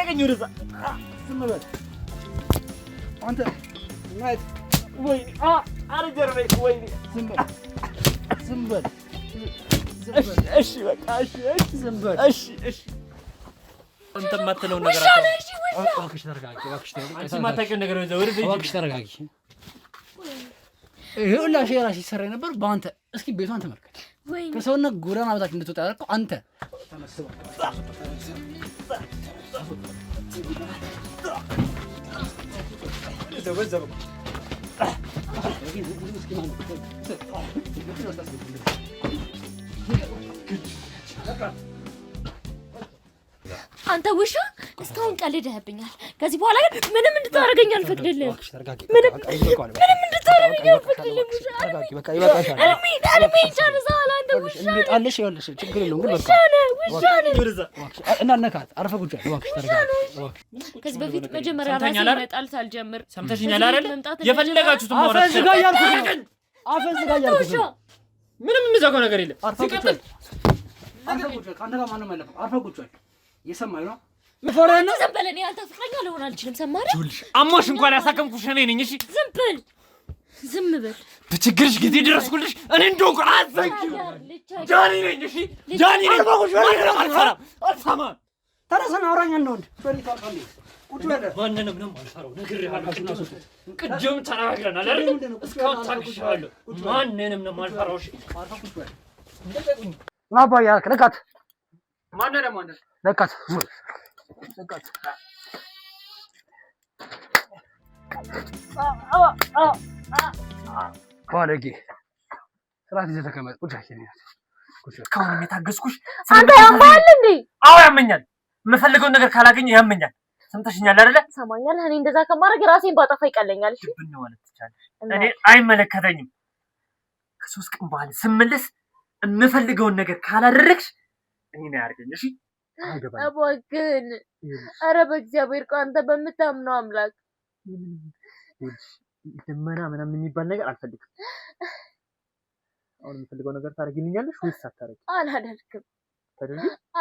ልቀቀኝ ወደዛ ዝም በል አንተ ማይት ወይኔ አረ ጀርባዬ ወይኔ ዝም በል እሺ በቃ እሺ ዝም በል እሺ አንተ ማተለው ነገር አታውቅም እባክሽ ተረጋጊ አንቺ ማታውቂው ነገር ነው ወደ ቤት እባክሽ ተረጋጊ ይኸውልሽ የራስሽ ይሰራ ነበር በአንተ እስኪ ቤቷን ተመልከት ከሰውና ጎዳና በታች እንድትወጣ ያደረገው አንተ ተመስባ አንተ ውሻ እስካሁን ቀልደህብኛል። ከዚህ በኋላ ግን ምንም እንድታረገኝ አልፈቅድልህም። ምንም እንድታረገኝ አልፈቅድልህም። በቃ ይበቃሻል። እርሜ ጨርሰሃል አንተ ውሻ። እንጣለሽ ይኸውልሽ ችግር የለውም ግን በቃ ውሻ ነህ። እናነካት አርፈህ ቁጭ በል እባክሽ ተረጋጊ። ከዚህ በፊት መጀመሪያ ራሴ መጣል ሳልጀምር ሰምተሽኛል አይደል? የፈለጋችሁትን ማውራት አፈን ዝጋ እያልኩት ነው። ምንም የምዘጋው ነገር የለም። ሲቀጥል አርፈህ ቁጭ በል ከአንተ ጋር ማንም አለፈው። አርፈህ ቁጭ በል እየሰማኸኝ ነው? ምፈራና ዝም በል። እኔ አንተ ፍቅረኛ ልሆን አልችልም። ሰማህ አይደል? አሞሽ እንኳን ያሳከምኩሽ እኔ ነኝ። እሺ ዝም በል። በችግርሽ ጊዜ ድረስኩልሽ እኔ እንደሆንኩ አትዘንጊው። ጃኒ ነኝ። እሺ ጃኒ ነኝ። አልሰማም። ተነስና አውራኝ አንድ ወንድ በሪታ አልፈንዴ ቁጭ በል። ማንንም ነው የማልፈራው። ነግሬሃለሁ። ቅድም ተናግረናል አይደል? እስካሁን ታግሼዋለሁ። ማንንም ነው የማልፈራው። እሺ ቁጭ በል። አባዬ አልክ ለቃት። ማንንም ደግሞ አንተ ለቃት ለቃት። ባለጌ ስርዓት ይዘህ ተቀመጥ። ቁጭ በል። እስካሁንም የታገስኩሽ አንተ ያማል እንዴ? አዎ ያመኛል። የምፈልገውን ነገር ካላገኘ ያመኛል። ሰምተሽኛል አይደለ? ሰማኛለህ። እኔ እንደዛ ከማድረግ ራሴን ባጠፋ ይቀለኛል። እሺ ብን ማለት ትቻለሽ። እኔ አይመለከተኝም። ከ3 ቀን በኋላ ስመለስ የምፈልገውን ነገር ካላደረግሽ እኔ ነው ያርገኝ። እሺ እባክህን። ኧረ በእግዚአብሔር ቆይ አንተ በምታምነው አምላክ ልመና ምናምን የሚባል ነገር አልፈልግም። አሁን የምፈልገው ነገር ታደርጊልኛለሽ ወይስ አታደርጊ?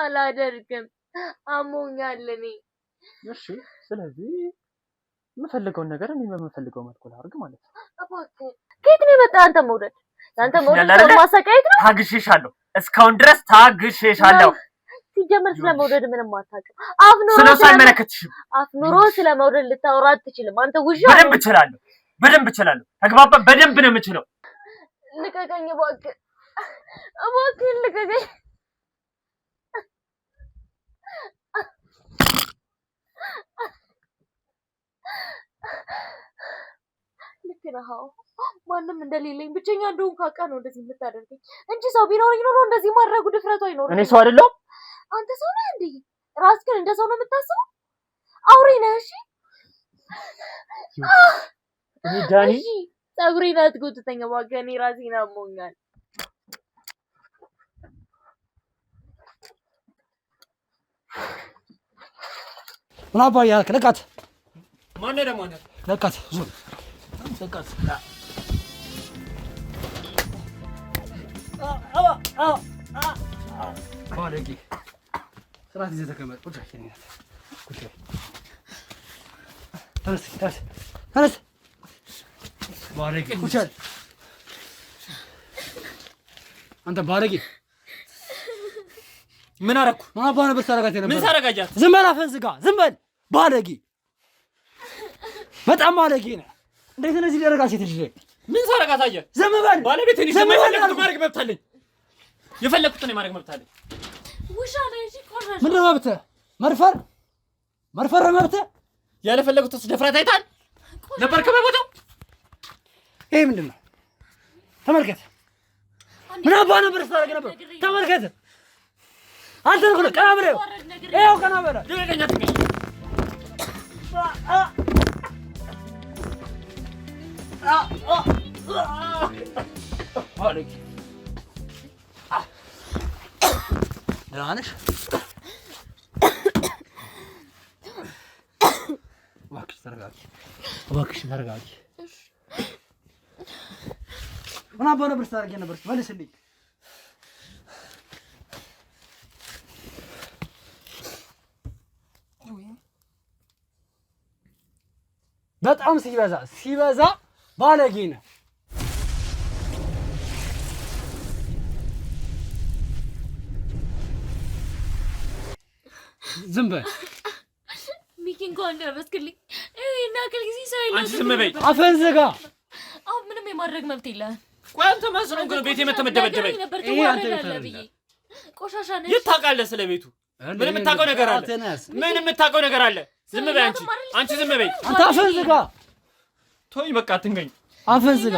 አላደርግም። አሞኛል እኔ። እሺ ስለዚህ የምፈልገውን ነገር እኔ በምፈልገው መልኩ ላድርግ ማለት ነው። እባክህን። ከየት ነው የመጣ አንተ መውደድ? ያንተ መውደድ ሰው ማሰቃየት ነው። ታግሼሻለሁ። እስካሁን ድረስ ታግሼሻለሁ። ሲጀመር ስለመውደድ ምንም አታውቅም። ስለሱ አይመለከትሽም። አፍኑሮ ስለመውደድ ልታወራ አትችልም። አንተ ውሻ። በደንብ እችላለሁ። ተግባባ። በደንብ ነው የምችለው። ልቀቀኝ እባክህ፣ ልቀቀኝ። ልክ ነህ። ማንም እንደሌለኝ ብቸኛ እንደሆንኩ ካቃ ነው እንደዚህ የምታደርገኝ እንጂ ሰው ቢኖረኝ ኖሮ እንደዚህ ማድረጉ ድፍረቱ አይኖርም። እኔ ሰው አይደለሁም። አንተ ሰው ነህ እንዴ? ራስህን እንደ ሰው ነው የምታስበው? አውሬ ነህ። እሺ እኔ ዳኒ ፀጉሬን አትጎትተኝ እባክህ። እኔ ራሴን አሞኛል። ምን አባዬ አልክ ለቃት። ማነው ደግሞ አንተ? ለቃት ለቃት። ባለጌ ስርዓት ይዘህ ተቀመጥ። ቁጭ በል። ተነስ። ባለጌ ቁጭ በል። አንተ ባለጌ ምን አደረኩ? ምን አባህ ነበር ታረጋት ነበር? ምን ታረጋጃት? ዝም በል አፈን ዝጋ። ዝም በል ባለጌ፣ በጣም ባለጌ ነህ። እንዴት ነው እዚህ ደረጋ ሴት ልጅ ምን ታረጋት? አየህ? ዝም በል ባለቤቴ ነኝ። ዝም በል። ማድረግ መብት አለኝ። የፈለኩትን ማድረግ መብት አለኝ። ውሻ ነህ እንጂ ቆራሽ። ምንድን ነው መብትህ? መድፈር መብትህ። ያለፈለጉት ደፍራት አይታል ነበር ከመቦታው። ይሄ ምንድን ነው? ተመልከት። ምን አባህ ነበር ታረጋ ነበር? ተመልከት። አንተ ነው ቀና ብለው ይኸው ቀና ብለው ደረገኛት ነው ባለጌ። ደህና ነሽ? እባክሽ ተረጋጊ። ምን አባህ ነበር ታረጋ ነበር? መልስልኝ። በጣም ሲበዛ ባለጌ ነህ። ዝም በል ሚኪ እንኳን ደረስክልኝ። እና ከልጊዜ ሰው ይላል። አንቺ ዝም በይ። አፈን ዝጋ። አሁን ምንም የማድረግ መብት የለህም። ቆይ አንተ መስሎህ ግን ቤቴ መተመደበደበኝ። ይሄ አንተ ቤት ቆሻሻ ነህ። የት ታውቃለህ ስለ ቤቱ? ምን የምታውቀው ነገር አለ? ምን የምታውቀው ነገር አለ? ዝም በይ አንቺ ዝም በይ። አንተ አፈን ዝጋ። ተወኝ በቃ አትንገኝ። አፈን ዝጋ።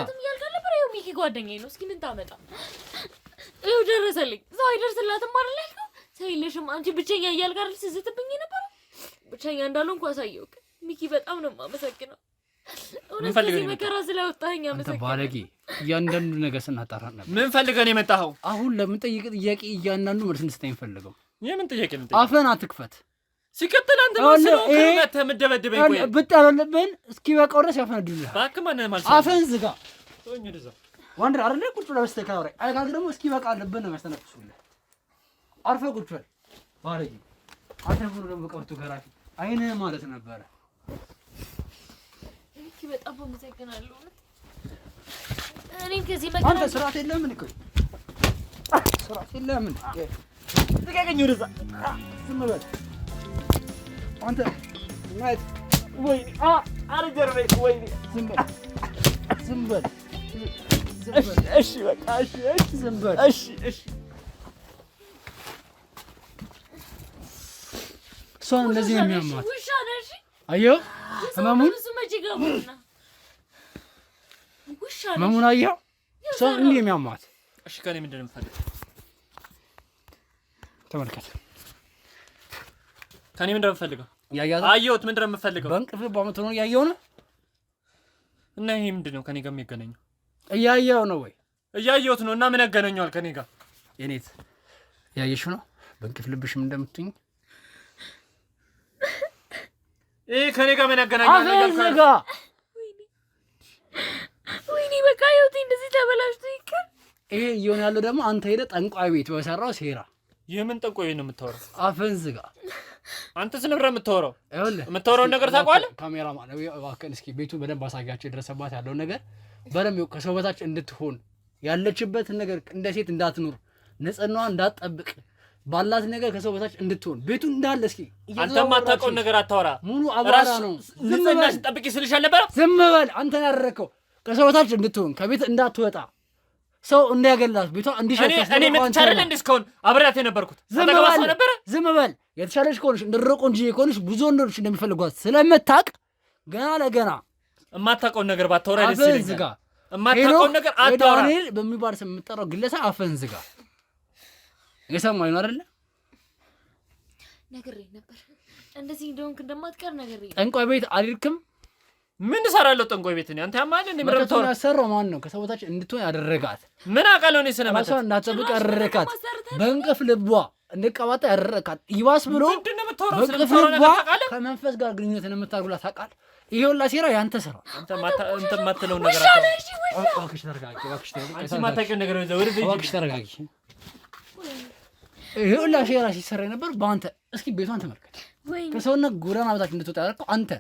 ይኸው ሚኪ ጓደኛዬ ነው። እስኪ ምን ታመጣ? ይኸው ደረሰልኝ። ሰው አይደርስላትም አይደል ያልከው? ሰው የለሽም አንቺ ብቸኛ እያልክ አይደል ስትዝትብኝ ነበር? ብቸኛ እንዳልሆንኩ አሳየው። ሚኪ በጣም ነው የማመሰግነው። እውነት ከዚህ መከራ ስላወጣኸኝ አመሰግናለሁ። አንተ ባለጌ፣ እያንዳንዱ ነገር ስናጣራ ነበር። ምን ፈልገህ ነው የመጣኸው? አሁን ለምን ጠይቅ ጥያቄ እያንዳንዱ መልስ እንድትሰጠኝ ፈልገው። የምን ጥያቄ ነው? አፈን አትክፈት። ሲከተል አንተ መስሎ ከመተ ምደበደበኝ። ቆይ ብታረለብን እስኪ በቃው ድረስ ያፈነዱልህ። እባክህ ማን ማለት አፈን ዝጋ። ተወኝ ወደዛ ወንድር አይደለ ቁጭ ብለህ በስተካውሬ አይጋግ ደግሞ እስኪ በቃ አለብን ነው የሚያስተነፍሱልህ። አርፈህ ቁጭ በል ባለጌ። አንተ ሁሉ ደግሞ ቀርቶ ገራፊ አይነ ማለት ነበረ። ሚኪ በጣም አመሰግናለሁ። እኔም ከዚህ መከራ አንተ ስርዓት የለህም እንዴ? ስርዓት የለህም እንዴ? ተቀቀኝ ወደዛ። ዝም በል አንተ ማይት ወይ አረጀርበይ ወይ ዝም በል እሺ በቃ እሺ ዝም በል እሺ እሷን እንደዚህ ነው የሚያማት። ውሻ ነሽ። አየሁ ህመሙን ህመሙን አየሁ። እሷን እንዲህ የሚያማት። እሺ ከእኔ ምንድን ነው የምትፈልገው? ተመልከት። ከእኔ ምንድን ነው የምትፈልገው? አየሁት። ምንድን ነው የምትፈልገው? በእንቅልፍ በአመት ሆኖ እያየሁ ነው። እና ይሄ ምንድን ነው ከእኔ ጋር የሚገናኘው? እያየሁ ነው ወይ? እያየሁት ነው። እና ምን ያገናኘዋል ከእኔ ጋር? የኔት እያየሽው ነው በእንቅልፍ ልብሽም እንደምትይኝ። ይሄ ከእኔ ጋር ምን ያገናኘዋል? አፈንዝጋ። ወይኔ በቃ ህይወቴ እንደዚህ ተበላሽቶ ይቀር። ይሄ እየሆነ ያለው ደግሞ አንተ ሄደህ ጠንቋይ ቤት በሰራው ሴራ። የምን ጠንቋይ ቤት ነው የምታወራው? አፈንዝጋ። አንተ ስለምረ የምታወራው? ይኸውልህ የምታወራውን ነገር ታውቀዋለህ? ካሜራ ማለት እባክህን እስኪ ቤቱን በደንብ አሳያቸው። የደረሰባት ያለውን ነገር በደንብ ከሰው በታች እንድትሆን ያለችበትን ነገር እንደ ሴት እንዳትኖር ንጽህናዋን እንዳትጠብቅ ባላት ነገር ከሰው በታች እንድትሆን ቤቱን እንዳለ እስኪ አንተ ማታውቀውን ነገር አታወራ። ሙሉ አባራ ነው። ንጽህናሽን ጠብቂ ስልሽ አልነበረ? ዝም በል አንተ ያደረከው ከሰው በታች እንድትሆን ከቤት እንዳትወጣ ሰው እንዳያገላት ቤቷ እንዲሸፈስ እኔ መጥቻለሁ እንዴ? እስካሁን አብሬያት የነበርኩት አጠገባው ነበረ። ዝም በል የተሻለሽ ከሆንሽ እንደረቆ እንጂ ከሆንሽ ብዙ ወንዶች እንደሚፈልጓት ስለምታውቅ ገና ለገና የማታውቀውን ነገር ባታወራ ደስ ይለኛል። አፈን ዝጋ። የማታውቀውን ነገር አታወራ። ዳንኤል በሚባል ስም የምጠራው ግለሰብ አፈን ዝጋ። የሰማኝ ነው አይደለ? ነግሬ ነበር እንደዚህ እንደሆንክ እንደማትቀር ነግሬ። ጠንቋይ ቤት አልልክም። ምን እሰራለሁ ጠንቋይ ቤት? አንተ ያማል እንዴ? ምረምተው ያሰራው ማን ነው? ከሰው በታች እንድትሆን ያደረጋት ምን አውቃለሁ እኔ ስለማታ ራሷን እንዳትጠብቅ ያደረጋት በእንቅፍ ልቧ እንድትቀባጣ ያደረጋት ይባስ ብሎ በእንቅፍ ልቧ ከመንፈስ ጋር ግንኙነት የምታደርጉላት ታውቃለህ። ይሄ ሁላ ሴራ ያንተ ስራ። አንተ ማትለው ነገር አታውቅም። እባክሽ ተረጋጊ፣ እባክሽ ተረጋጊ። አንቺ ማታውቂው ነገር ነው። ወደ ቤት እባክሽ ተረጋጊ። ይሄ ሁላ ሴራ ሲሰራ ነበር በአንተ። እስኪ ቤቷን ተመልከት። ከሰውነት ጎዳና በታች እንድትወጣ ያደረገው አንተ።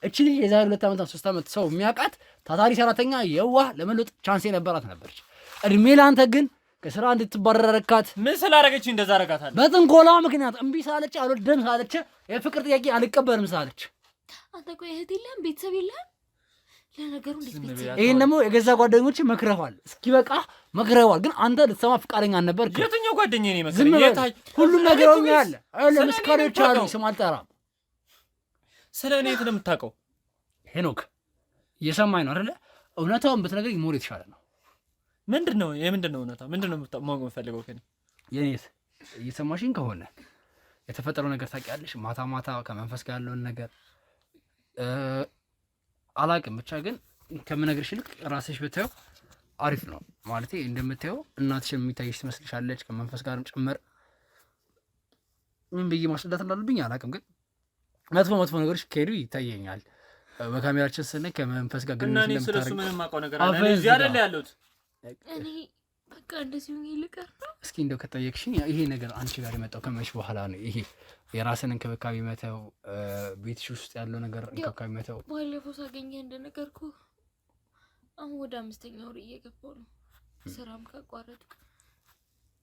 እቺ ልጅ የዛሬ 2 ዓመት 3 ዓመት ሰው የሚያውቃት ታታሪ ሰራተኛ የዋህ ለመለወጥ ቻንስ የነበራት ነበረች። እድሜ ለአንተ ግን ከስራ እንድትባረር አደረካት። ምን ስላደረገች እንደዛ አደረጋታለሁ? በጥንቆላ ምክንያት እምቢ ሳለች አልወድም ሳለች የፍቅር ጥያቄ አልቀበልም ሳለች። አንተ ቆይ እህት የለህም ቤተሰብ የለህም? ለነገሩ እንዴት ቤተሰብ? ይሄን ደግሞ የገዛ ጓደኞች መክረዋል። እስኪ በቃ መክረዋል፣ ግን አንተ ልትሰማ ፍቃደኛ አልነበርክም። የትኛው ጓደኛዬ ነው መሰለኝ? የታይ ሁሉም ነገር ሆኛል። ለምስካሪዎች አሉ፣ ስም አልጠራም። ስለ እኔ የት ነው የምታውቀው? ሄኖክ እየሰማኝ ነው አይደለ? እውነታውን ብትነግረኝ ሞር የተሻለ ነው። ምንድነው? የምንድነው እውነታ? ምንድነው ማወቅ የምፈልገው ከኔ? የኔት እየሰማሽኝ ከሆነ የተፈጠረው ነገር ታውቂያለሽ። ማታ ማታ ከመንፈስ ጋር ያለውን ነገር አላቅም። ብቻ ግን ከምነግርሽ ይልቅ ራስሽ ብታየው አሪፍ ነው። ማለቴ እንደምታየው እናትሽ የሚታይሽ ትመስልሻለች፣ ከመንፈስ ጋርም ጭምር። ምን ብዬ ማስረዳት እንዳለብኝ አላቅም፣ ግን መጥፎ ነገሮች ከሄዱ ይታየኛል። በካሜራችን ስንል ከመንፈስ ጋር ግን እንደምታደርግ እና እኔ ስለሱ ምንም አውቀው ነገር አለ። እኔ እዚህ አይደል ያለሁት። እኔ በቃ እንደዚህ ሆኜ ልቀር ነው። እስኪ እንደው ከጠየቅሽኝ ይሄ ነገር አንቺ ጋር የመጣው ከመቼ በኋላ ነው? ይሄ የራስን እንክብካቤ መተው ቤትሽ ውስጥ ያለው ነገር እንክብካቤ መተው ባለፈው ሳገኘህ እንደነገርኩ አሁን ወደ 5ኛ ወር እየገባሁ ነው ስራም ካቋረጥኩ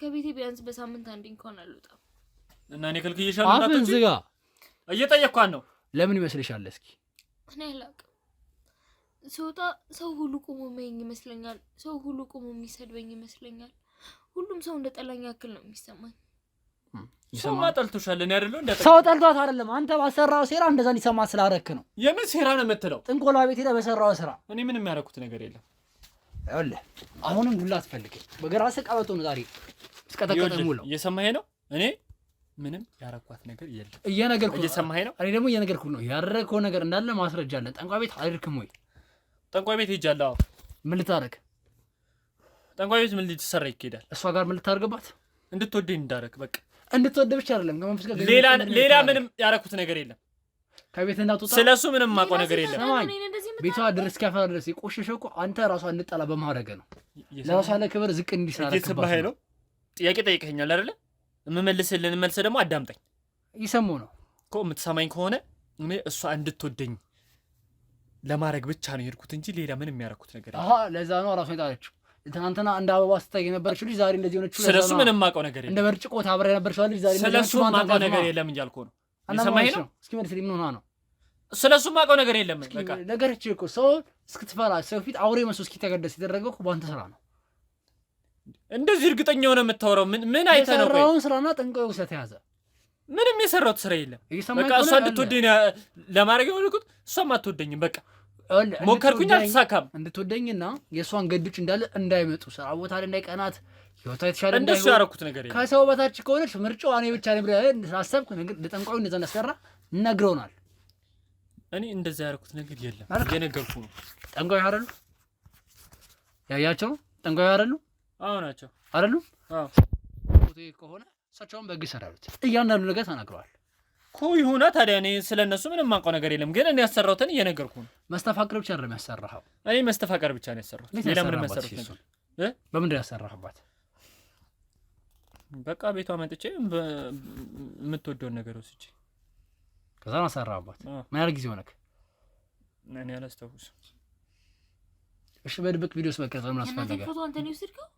ከቤቴ ቢያንስ በሳምንት አንዴ እንኳን አልወጣም እና እኔ ከልክዬሻለሁ አፍን ዝጋ እየጠየቅኳን ነው ለምን ይመስልሻል እስኪ እኔ አላውቅም ስወጣ ሰው ሁሉ ቆሞ የሚያየኝ ይመስለኛል ሰው ሁሉ ቆሞ የሚሰድበኝ ይመስለኛል ሁሉም ሰው እንደጠላኝ ያክል ነው የሚሰማኝ ሰው ማጠልቶሻል እኔ አይደለም እንደጠላ ሰው ጠልቷት አይደለም አንተ ባሰራው ሴራ እንደዛ እንዲሰማ ስላረክ ነው የምን ሴራ ነው የምትለው ጥንቆላ ቤት ሄደ በሰራው ስራ እኔ ምንም ያደረኩት ነገር የለም አይደለ አሁንም ሁላ አትፈልግ በግራስ ቀበቶ ነው ዛሬ እስከተቀጠ ሙሉ እየሰማኸኝ ነው እኔ ምንም ያረኳት ነገር የለም እየነገርኩ እየሰማኸኝ ነው እኔ ደግሞ እየነገርኩ ነው ያረከው ነገር እንዳለ ማስረጃ አለ ጠንቋይ ቤት አይርክም ወይ ጠንቋይ ቤት ሄጃለሁ ምን ልታረክ ጠንቋይ ቤት ምን ልትሰራ ይኬዳል እሷ ጋር ምን ልታርግባት እንድትወደኝ እንዳረክ በቃ እንድትወደ ብቻ አይደለም ከመንፈስ ጋር ሌላ ምንም ያረኩት ነገር የለም ከቤት እንዳትወጣ ስለሱ ምንም ማቆ ነገር የለም ቤቷ ድረስ ከፋ ድረስ የቆሸሸው እኮ አንተ ራሷ እንጣላ በማድረግ ነው ለራሷ ለክብር ዝቅ እንዲሰራ እየሰማኸኝ ነው ጥያቄ ጠይቀኸኛል አይደለ እምመልስልህን መልስ ደግሞ አዳምጠኝ ይሰሙ ነው እኮ የምትሰማኝ ከሆነ እኔ እሷ እንድትወደኝ ለማድረግ ብቻ ነው የሄድኩት እንጂ ሌላ ምንም ያረኩት ነገር የለም ለዛ ነው ራሷ የጣለችው ትናንትና እንደ አበባ ስታይ የነበረችው ልጅ ዛሬ እንደዚህ ሆነች ስለሱ ምንም ማቀው ነገር የለም እንደ በርጭቆ ታብራ የነበረችው ልጅ ዛሬ ስለሱ ማቀው ነገር የለም እያልኩ ነው እየሰማኸኝ ነው እስኪ መልስልኝ ምን ሆና ነው ስለሱ ማቀው ነገር የለም በቃ ነገርች እኮ ሰው እስክትፈራ ሰው ፊት አውሬ መስሎ እስኪተገደስ የተደረገው እኮ ባንተ ስራ ነው እንደዚህ እርግጠኛ ሆነ የምታወራው ምን አይተህ ነው የሰራውን ስራና ጠንቋዩ ስለተያዘ ምንም የሰራሁት ስራ የለም በቃ እሷ እንድትወደኝ ለማድረግ የሆንኩት እሷም አትወደኝም በቃ ሞከርኩኝ አልተሳካም እንድትወደኝና የእሷን ገዶች እንዳለ እንዳይመጡ ስራ ቦታ ላይ እንዳይቀናት ህይወቷ የተሻለ እንደሱ ያረኩት ነገር የለም ከሰው በታች ከሆነች ምርጫው እኔ ብቻ ነኝ ብለህ ስላሰብክ ለጠንቋዩ እንደዛ እንዳሰራ ነግረውናል እኔ እንደዛ ያረኩት ነገር የለም የነገርኩህ ነው ጠንቋዩ አይደሉ ያያቸው ጠንቋዩ አይደሉ አዎ ናቸው አይደሉ አዎ ፎቶ ከሆነ እሳቸውን በግ ሰራሉት እያንዳንዱ ነገር ተናግረዋል እኮ ይሁና ታዲያ እኔ ስለነሱ ምንም ማውቀው ነገር የለም ግን እኔ ያሰራሁትን እየነገርኩህ ነው መስተፋቅር ብቻ አይደለም ያሰራኸው እኔ መስተፋቅር ብቻ ነው ያሰራሁት ሌላ ምንም ያሰራሁት ነገር በምንድን ያሰራህባት በቃ ቤቷ መጥቼ የምትወደውን ነገር ወስጄ ከዛ ነው ያሰራህባት ምን ያህል ጊዜ ሆነክ እኔ አላስታውስም እሺ በድብቅ ቪዲዮስ መቀረጽ ምን አስፈለገ ፎቶ አንተ ነው የወሰድከው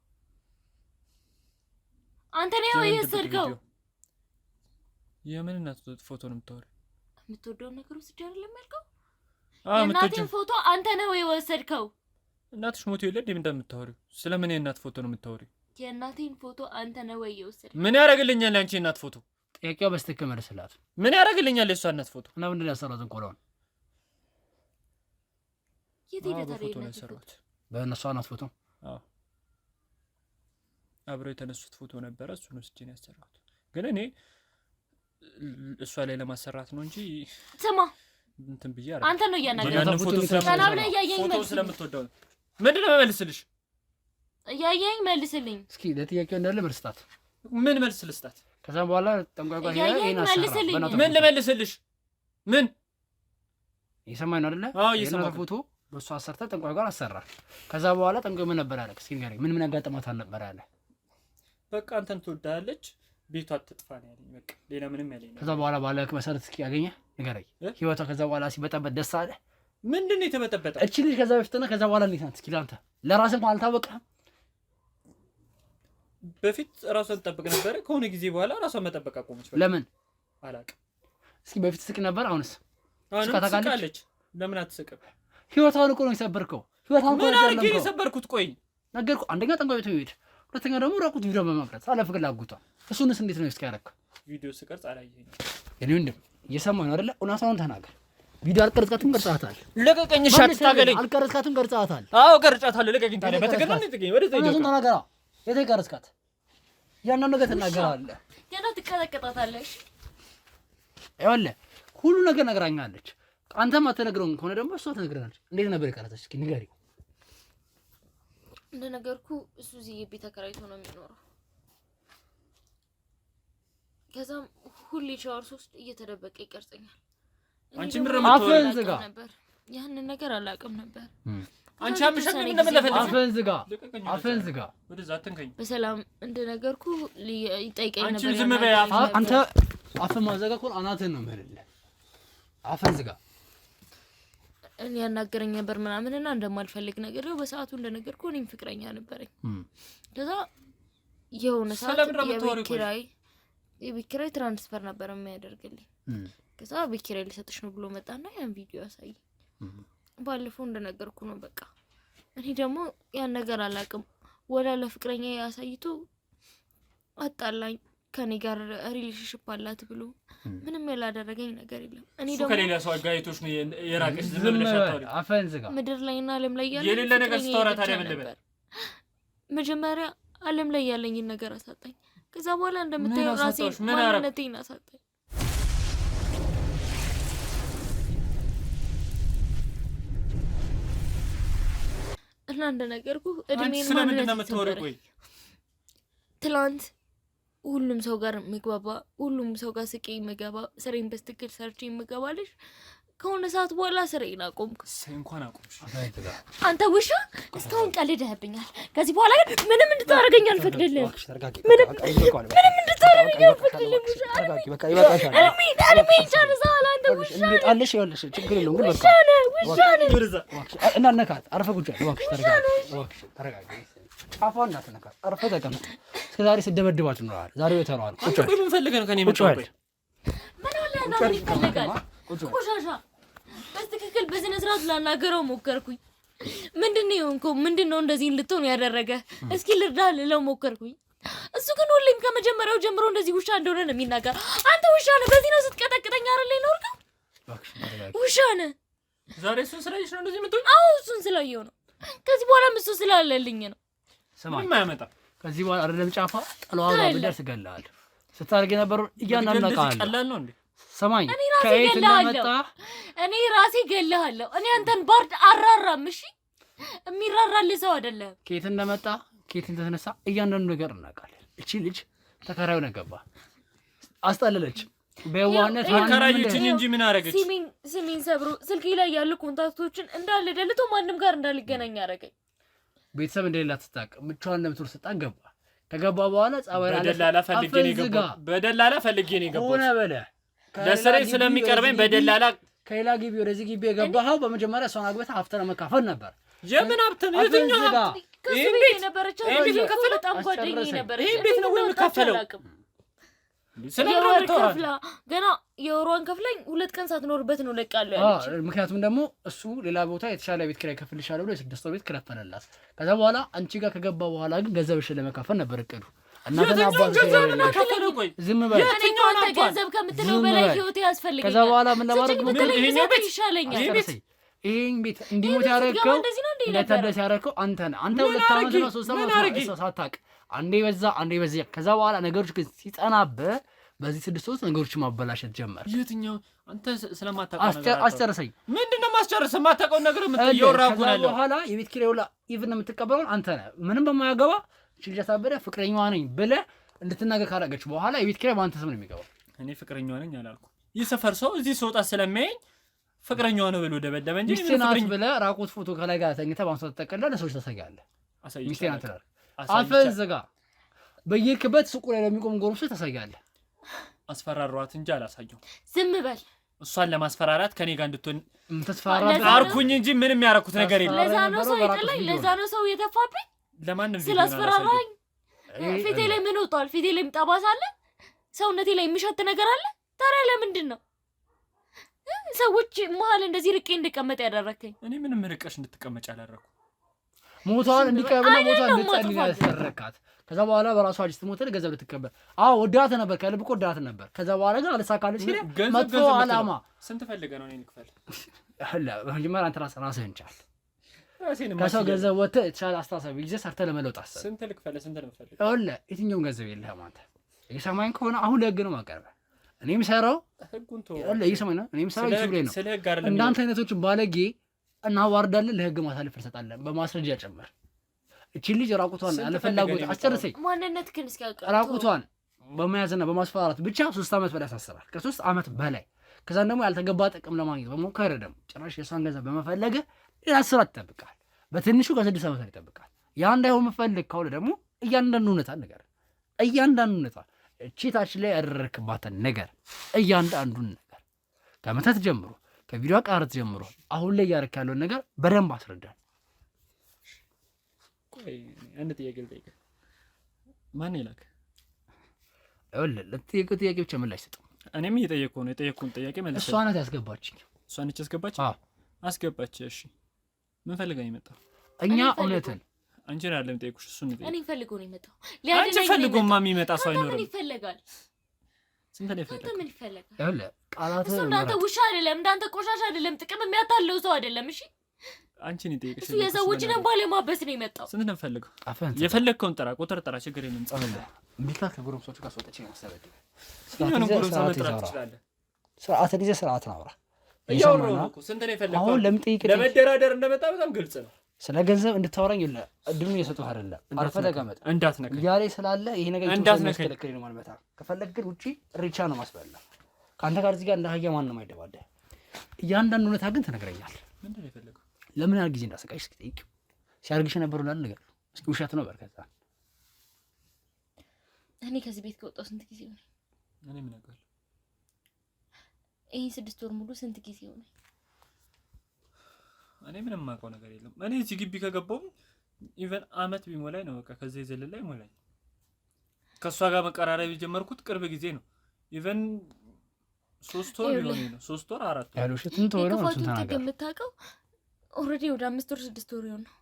አንተ ነው የወሰድከው የምን እናት ፎቶ ነው የምታወሪው የምትወደውን ነገር ወስጄ አይደለም ያልከው የእናቴን ፎቶ አንተ ነው የወሰድከው እናትሽ ሞቶ የለ እንዴ እንደምታወሪው ስለምን የእናት ፎቶ ነው የምታወሪው የእናቴን ፎቶ አንተ ነው የወሰድከው ምን ያደርግልኛል አንቺ እናት ፎቶ ጥያቄው በስተክክል መልስላት ምን ያደርግልኛል የሷ እናት ፎቶ እና ምንድን ነው ያሰራው እንቆላውን ፎቶ ነው ያሰራሁት በእነሷ እናት ፎቶ አዎ አብረው የተነሱት ፎቶ ነበረ እሱን ወስጄ ነው ያሰራሁት ግን እኔ እሷ ላይ ለማሰራት ነው እንጂ ስማ እንትን ብዬ አይደል አንተ ነው ያናገረው ያን ፎቶ ስለምትወደው ምንድነው መልስልሽ ያያኝ መልስልኝ እስኪ ለጥያቄው እንዳለ መልስታት ምን መልስ ልስጣት ከዛ በኋላ ጠንቋይ ጋር ይሄን አሰራ ምን ልመልስልሽ ምን ይሰማኝ ነው አይደለ አዎ ይሰማኝ ፎቶ በሷ አሰርተ ጠንቋይ ጋር አሰራ ከዛ በኋላ ጠንቋይ ምን ነበር ያለክ እስኪ ንገረኝ ምን ያጋጠማት አልነበር ያለ በቃ አንተን ትወዳለች ቤቷ አትጥፋ ነው ያለኝ በቃ ሌላ ምንም ያለኝ ከዛ በኋላ ባለክ መሰረት እስኪ ያገኘ ንገረኝ ህይወቷ ከዛ በኋላ ሲበጠበጥ ደስ አለ ምንድነው የተበጠበጠ እቺ ልጅ ከዛ በፊትና ከዛ በኋላ እንዴት ናት እስኪ ላንተ ለራስህ እንኳን አልታወቀህም በፊት ራሷን ተጠብቅ ነበር ከሆነ ጊዜ በኋላ ራሷን መጠበቅ አቆመች ለምን አላውቅም እስኪ በፊት ስቅ ነበር አሁንስ ትስቃለች ለምን አትስቅም ህይወቷን እኮ ነው የሰበርከው ህይወቷን እኮ ነው የሰበርኩት ቆይ ነገርኩ አንደኛ ጠንቋይ ቤት ሄድ ሁለተኛ ደግሞ ራቁት ቪዲዮ በመቅረጽ አለፍላጉቷ እሱንስ እንዴት ነው እስኪያረክ ቪዲዮ ስቀርጽ አላየኸኝም እኔ ወንድም እየሰማኝ ነው አይደለ እውነታውን ተናገር ቪዲዮ አልቀረጽካትም ቀርጻታል ለቀቀኝ ሻት ታገለኝ አልቀረጽካትም ቀርጻታል አዎ ቀርጻታለሁ ለቀቀኝ ታዲያ በትክክል ነው ትገኝ ወደ ዘይዶ እሱን ተናገራ የት ቀረጽካት ያንዳንዱ ነገር ተናገራለህ ገና ትቀጠቀጣታለሽ አይወለ ሁሉ ነገር ነግራኛለች አንተም አትነግረውም ከሆነ ደግሞ እሷ ትነግረናለች እንዴት ነበር የቀረጸች እስኪ ንገሪው እንደነገርኩ እሱ እዚህ ቤት ተከራይቶ ነው የሚኖረው ከዛም ሁሌ ሻወር ሶስት እየተደበቀ ይቀርጸኛል አንቺ ምንም አፈን ዝጋ ነበር ያንን ነገር አላውቅም ነበር አንቺ አምሻክ ምን እንደምለፈልሽ አፈን ዝጋ ወደዛ አትንከኝ በሰላም እንደነገርኩ ይጠይቀኝ ነበር አንቺ ዝም በይ አንተ አፍን ማዘጋ እኮ አናትህን ነው የምልህ። አፍን ዝጋ። እኔ ያናገረኝ ነበር ምናምንና እንደማልፈልግ ነገር ነው በሰዓቱ እንደነገርኩህ እኔም ፍቅረኛ ነበረኝ። ከዛ የሆነ ሰዓት የቤት ኪራይ ትራንስፈር ነበር የሚያደርግልኝ። ከዛ ቤት ኪራይ ሊሰጥሽ ነው ብሎ መጣና ያን ቪዲዮ ያሳይ። ባለፈው እንደነገርኩህ ነው በቃ እኔ ደግሞ ያን ነገር አላውቅም። ወላ ለፍቅረኛ ያሳይቶ አጣላኝ። ከኔ ጋር ሪሌሽንሺፕ አላት ብሎ ምንም ያላደረገኝ ነገር የለም። እኔ ደግሞ ከሌላ ሰው አጋይቶሽ ነው የራቀሽ። ዝም ብለሽ አታውሪ። አፈን ዝጋ። ምድር ላይና ዓለም ላይ ያለ የሌለ ነገር ስታወራ ታዲያ ምን ልበል? መጀመሪያ ዓለም ላይ ያለኝን ነገር አሳጣኝ። ከዛ በኋላ እንደምታየው ራሴን ማንነቴን አሳጣኝ። እና እንደነገርኩህ እድሜን ማንነት ተወረቆ ትላንት ሁሉም ሰው ጋር መግባባ ሁሉም ሰው ጋር ስቄ መገባ ስሬን በስትክክል ሰርቼ መገባለሽ። ከሆነ ሰዓት በኋላ ስሬን አቆምኩ። እንኳን አቆምሽ አንተ ውሻ። እስካሁን ቀልደህብኛል። ከዚህ በኋላ ግን ምንም እንድታረገኝ አልፈቅድልህም። ምንም እንድታረገኝ አልፈቅድልህም። በቃ ይበቃሻል። እድሜ ጨርሰሃል አንተ ውሻ። እንጣለሽ ይኸውልሽ ችግር የለውም ግን በቃ ውሻ እና ነካት። አርፈህ ቁጭ በል እባክሽ። ተረጋጋ። ጫፏን እንዳትነካት። አርፈህ ተቀመጥ። እስከዛሬ ስደበድባችሁ ኖረሃል። ዛሬ ወተራዋል። ቁጭ በል። ምን ፈልገህ ነው ከኔ የመጣው? ምን አለ ነው ይፈልጋል? ቆሻሻ በትክክል በስነ ስርዓት ላናገረው ሞከርኩኝ። ምንድነው የሆንከው? ምንድነው እንደዚህ ልትሆን ያደረገ? እስኪ ልርዳህ ልለው ሞከርኩኝ። እሱ ግን ሁሌም ከመጀመሪያው ጀምሮ እንደዚህ ውሻ እንደሆነ ነው የሚናገር። አንተ ውሻ ነህ። በዚህ ነው ስትቀጠቅጠኝ አይደል የኖርከው? ውሻ ነህ። ዛሬ እሱን ስላየሽ ነው እንደዚህ የምትሆኝ? አዎ እሱን ስላየው ነው። ከዚህ በኋላ እሱ ስላለልኝ ነው። ምንም አያመጣም። ከዚህ በኋላ አይደለም ጫፋ ጠለዋ ጋር ብደርስ እገልሃለሁ። ስታደርግ የነበረው እያናናቃለሁ። ቀላል ነው እንዴ? ሰማኝ። ከየት እንደመጣ እኔ ራሴ እገልሃለሁ። እኔ አንተን ባርድ አራራም። እሺ የሚራራልህ ሰው አይደለም። ከየት እንደመጣ ከየት እንደተነሳ እያንዳንዱ ነገር እናውቃለን። እቺ ልጅ ተከራዩ ነገባ አስጠለለች። በዋናነት ተከራዩችን እንጂ ምን አረገች? ሲሚን ሰብሮ ስልኬ ላይ ያሉ ኮንታክቶችን እንዳለ ደልቶ ማንም ጋር እንዳልገናኝ አረገኝ። ቤተሰብ እንደሌላ ተጣቀ ምቿን እንደምትወር ሰጣን ገባ። ከገባ በኋላ ጻባይ በደላላ ፈልጌ ነው የገባው። በደላላ ፈልጌ ነው የገባው። ሆነ በለ ለስሬ ስለሚቀርበኝ በደላላ ከሌላ ግቢ ወደዚህ ግቢ የገባኸው በመጀመሪያ እሷን አግበታ ሀብተን መካፈል ነበር። የምን ሀብት ነው? የትኛው ሀብት? ይሄ ቤት ነበረች። ይሄ ቤት ከፈለ በጣም ጓደኛዬ ነበር። ይሄ ቤት ነው የምከፈለው። ስለከፍላ ገና የወሯን ከፍለኝ 2 ቀን ሳትኖርበት ነው ለቃለሁ ያለች። ምክንያቱም ደግሞ እሱ ሌላ ቦታ የተሻለ ቤት ኪራይ ከፍልሻለሁ ብሎ የ6 ወር ቤት ከፈለላት። ከዛ በኋላ አንቺ ጋር ከገባ በኋላ ግን ገንዘብሽን ለመካፈል ነበር እቅዱ። እናንተ አባቱ ዝም በል። የትኛው አንተ ገንዘብ ከምትለው በላይ ህይወት ያስፈልገኛል። ከዛ በኋላ ምን ለማድረግ ነው ይሻለኛል? ይሄን ቤት እንዲሞት ያደረገው ለታደስ ያደረገው አንተ ነህ። አንተ 2 ዓመት ነው 3 ዓመት ሳታውቅ አንዴ በዛ አንዴ በዚያ። ከዛ በኋላ ነገሮች ግን ሲጸናብህ በዚህ 6 ወር ነገሮችን ማበላሸት ጀመር። የትኛው አንተ ስለማታውቀው ነገር አስጨርሰኝ። ምንድነው ማስጨርስ? የማታውቀው ነገር የምትየወራው ነው ያለው። በኋላ የቤት ኪራይ ወላ ኢቭን የምትቀበለው አንተ ነህ። ምንም በማያገባ ችግር ፍቅረኛዋ ነኝ ብለህ እንድትናገር ካደረገች በኋላ የቤት ኪራይ በአንተ ስም ነው የሚገባው። እኔ ፍቅረኛዋ ነኝ አላልኩም። የሰፈር ሰው እዚህ ስወጣ ስለሚያየኝ ፍቅረኛዋ ነው ብሎ ደበደበ እንጂ ሚስቴ ናት ብለህ ራቁት ፎቶ ከላይ ጋር ተኝተህ በአንተ ተጠቅልለህ ለሰዎች ታሳያለህ። ሚስቴ ናት ትላለህ። አፍህን ዝጋ። በየክበት ሱቁ ላይ ለሚቆም ጎረምሶች ታሳያለህ። አስፈራሯት እንጂ አላሳየው። ዝም በል። እሷን ለማስፈራራት ከኔ ጋር እንድትሆን ተስፋራበት አርኩኝ እንጂ ምንም ያረኩት ነገር የለም። ለዛ ነው ሰው ይጠላኝ። ለዛ ነው ሰው የተፋብኝ። ለማንም ስላስፈራራኝ ፊቴ ላይ ምን ወጣል? ፊቴ ላይ ጠባሳ አለ? ሰውነቴ ላይ የሚሸት ነገር አለ? ታዲያ ለምንድን ነው ሰዎች መሀል እንደዚህ ርቄ እንድቀመጥ ያደረከኝ? እኔ ምንም ርቀሽ እንድትቀመጭ አላደረኩ። ሞቷን እንዲቀርብና ሞቷን እንድትጸልይ ያሰረካት። ከዛ በኋላ በራሷ ልጅ ስትሞት ገንዘብ ልትቀበል ወዳት ነበር። ከልብ እኮ ወዳት ነበር። ከዛ በኋላ ግን አልሳካልሽ ሲል መጥፎ ዓላማ ስንት ፈልገህ ነው እኔን ክፈል? በመጀመሪያ አንተ ራስህን ቻል። ከሰው ገንዘብ ወጥተህ የተሻለ አስተሳሰብ ይዘህ ሰርተህ ለመለውጥ አስብ። ስንት ልክፈልህ? ስንት ነው የምፈልገው? ይኸውልህ የትኛውም ገንዘብ የለህም አንተ። እየሰማኸኝ ከሆነ አሁን ለህግ ነው ማቀርበህ። እኔም ሰራው እየሰማኸኝ ነው። እኔም ሰራው ይችላል ነው። እንዳንተ አይነቶችን ባለጌ እናዋርዳለን፣ ለህግ ማሳለፍ እንሰጣለን በማስረጃ ጭምር። እቺ ልጅ ራቁቷን አለፈላጎት አስጨርሰኝ። ማንነት ግን እስኪያውቅ ራቁቷን በመያዝና በማስፈራራት ብቻ 3 ዓመት በላይ ያሳስራል። ከ3 ዓመት በላይ ከዛን ደግሞ ያልተገባ ጥቅም ለማግኘት በሞከረ ደግሞ ጭራሽ የሷን ገንዘብ በመፈለገ ሌላ እስራት ይጠብቃል። በትንሹ ከ6 ዓመት ይጠብቃል። ያ እንዳይሆን የምፈልግ ከሆነ ደግሞ እያንዳንዱ እውነታ ነገር እያንዳንዱ እውነታ ቺታችን ላይ ያደረክባትን ነገር እያንዳንዱን ነገር ከመተት ጀምሮ ከቪዲዮ ቀረጽ ጀምሮ አሁን ላይ ያደረክ ያለውን ነገር በደንብ አስረዳን። ቆይ አንድ ጥያቄ ልጠይቅህ። ማን ይላክ? ለጥያቄው ጥያቄ ብቻ ምላሽ ሰጥ። እኔም እየጠየቅኩህ ነው። የጠየቅኩህን ጥያቄ መልስ። እሷ ናት ያስገባችኝ። እሷ ነች ያስገባች? አዎ አስገባች። እሺ ምን ፈልጋ ነው የመጣው? እኛ እውነትን አንቺ ነው አይደለም ጠይቁሽ። እሱ ነው እኔ ፈልጎ ነው የመጣው። አንቺ ፈልጎማ የሚመጣ ሰው አይኖርም። ምን ይፈልጋል? ስንት ነው ይፈልጋል? ምን ይፈልጋል? ያለ ቃላት እሱ እንዳንተ ውሻ አይደለም፣ እንዳንተ ቆሻሻ አይደለም፣ ጥቅም የሚያታለው ሰው አይደለም። እሺ አንቺ ነው ጠይቅሽ። እሱ የሰዎችን ባለ ማበስ ነው የመጣው። ስንት ነው ፈልገው? የፈለግከውን ጥራ፣ ቁጥር ጥራ፣ ችግር የለም። ጻፈለ ሚካ ከጎረምሶቹ ጋር ወጥቼ ነው ሰበደ ስለዚህ ጎረምሳ መጥራት ትችላለህ። ስርዓትን ይዘህ ስርዓትን አውራ። እያወራሁ ነው እኮ። ስንት ነው የፈለግከው? አሁን ለምጠይቅ ለመደራደር እንደመጣ በጣም ግልጽ ነው። ስለ ገንዘብ እንድታወራኝ ይለ እድሉን እየሰጡህ አይደለም። አርፈህ ተቀመጥ። እንዳትነካ ያለ ስላለ ይሄ ነገር እንዳትነካ ነው ማለት ነው። ከፈለግ ግን ውጪ ሪቻ ነው ማስበላ። ካንተ ጋር እዚህ ጋር እንደ አህያ ማንንም አይደባደብ። እያንዳንዱ እውነታ ግን ትነግረኛለህ። ምንድን ነው የፈለገው? ለምን ያህል ጊዜ እንዳሰቃይሽ እስኪ ጠይቂው። ሲያርግሽ ነበር ብሏል ነገር እስኪ ውሸት ነው በርከታ። እኔ ከዚህ ቤት ከወጣሁ ስንት ጊዜ ሆነ? እኔ ምን አውቃለሁ? ይሄን 6 ወር ሙሉ ስንት ጊዜ ሆነ? እኔ ምንም የማውቀው ነገር የለም። እኔ እዚህ ግቢ ከገባሁ ኢቨን አመት ቢሞላኝ ነው በቃ። ከዚህ የዘለለ አይሞላኝ። ከሷ ጋር መቀራረብ የጀመርኩት ቅርብ ጊዜ ነው። ኢቨን 3 ወር ቢሆን ነው 3 ወር 4 ወር ያለው ሽትን ተወረ ነው እንትን ነገር የምታውቀው ኦሬዲ ወደ 5 ወር 6 ወር ነው።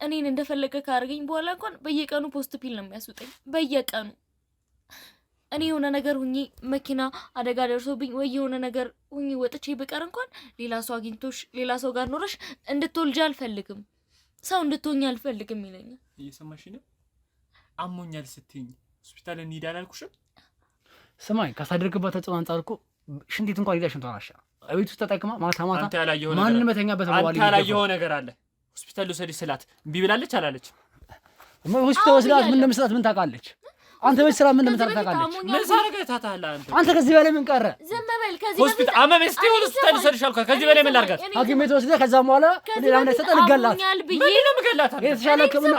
እኔን እንደፈለገ ካርገኝ በኋላ እንኳን በየቀኑ ፖስት ፒል ነው የሚያስውጠኝ በየቀኑ። እኔ የሆነ ነገር ሁኚ መኪና አደጋ ደርሶብኝ ወይ የሆነ ነገር ሁኚ ወጥቼ በቀር እንኳን ሌላ ሰው አግኝቶሽ ሌላ ሰው ጋር ኖረሽ እንድትወልጂ አልፈልግም፣ ሰው እንድትሆኚ አልፈልግም ይለኛል። እየሰማሽ ነው? አሞኛል ስትይኝ ሆስፒታል እንሂድ አላልኩሽም? ስማኝ ካሳደርክባት ተጽዕኖ አንጻር እኮ ሽንቲት እንኳን ይላሽ እንቷን አሻ አቤት ውስጥ ተጠቅማ ማታ ማታ አንተ ያላየው ነገር ማንንም በተኛበት በኋላ አንተ ያላየው ነገር አለ። ሆስፒታል ልውሰድሽ ስላት እምቢ ብላለች አላለች? ሆስፒታል ወስዳት ምን እንደምስላት ምን ታውቃለች? አንተ በዚህ ስራ ምን እንደምታረግ ታውቃለች? ምን ሳረጋይ ታታላ አንተ ከዚህ በላይ ምን ቀረ? ዝም በል። ከዚህ ሆስፒታል አመመኝ ስትይ ሆስፒታል ልውሰድሽ አልኳት። ከዚህ በላይ ምን ላድርጋት? ሐኪም ቤት ወስደህ ከዛ በኋላ ሌላ ምን ተሰጠ ልገላት? ምን ነው ምገላት? የተሻለ ከምን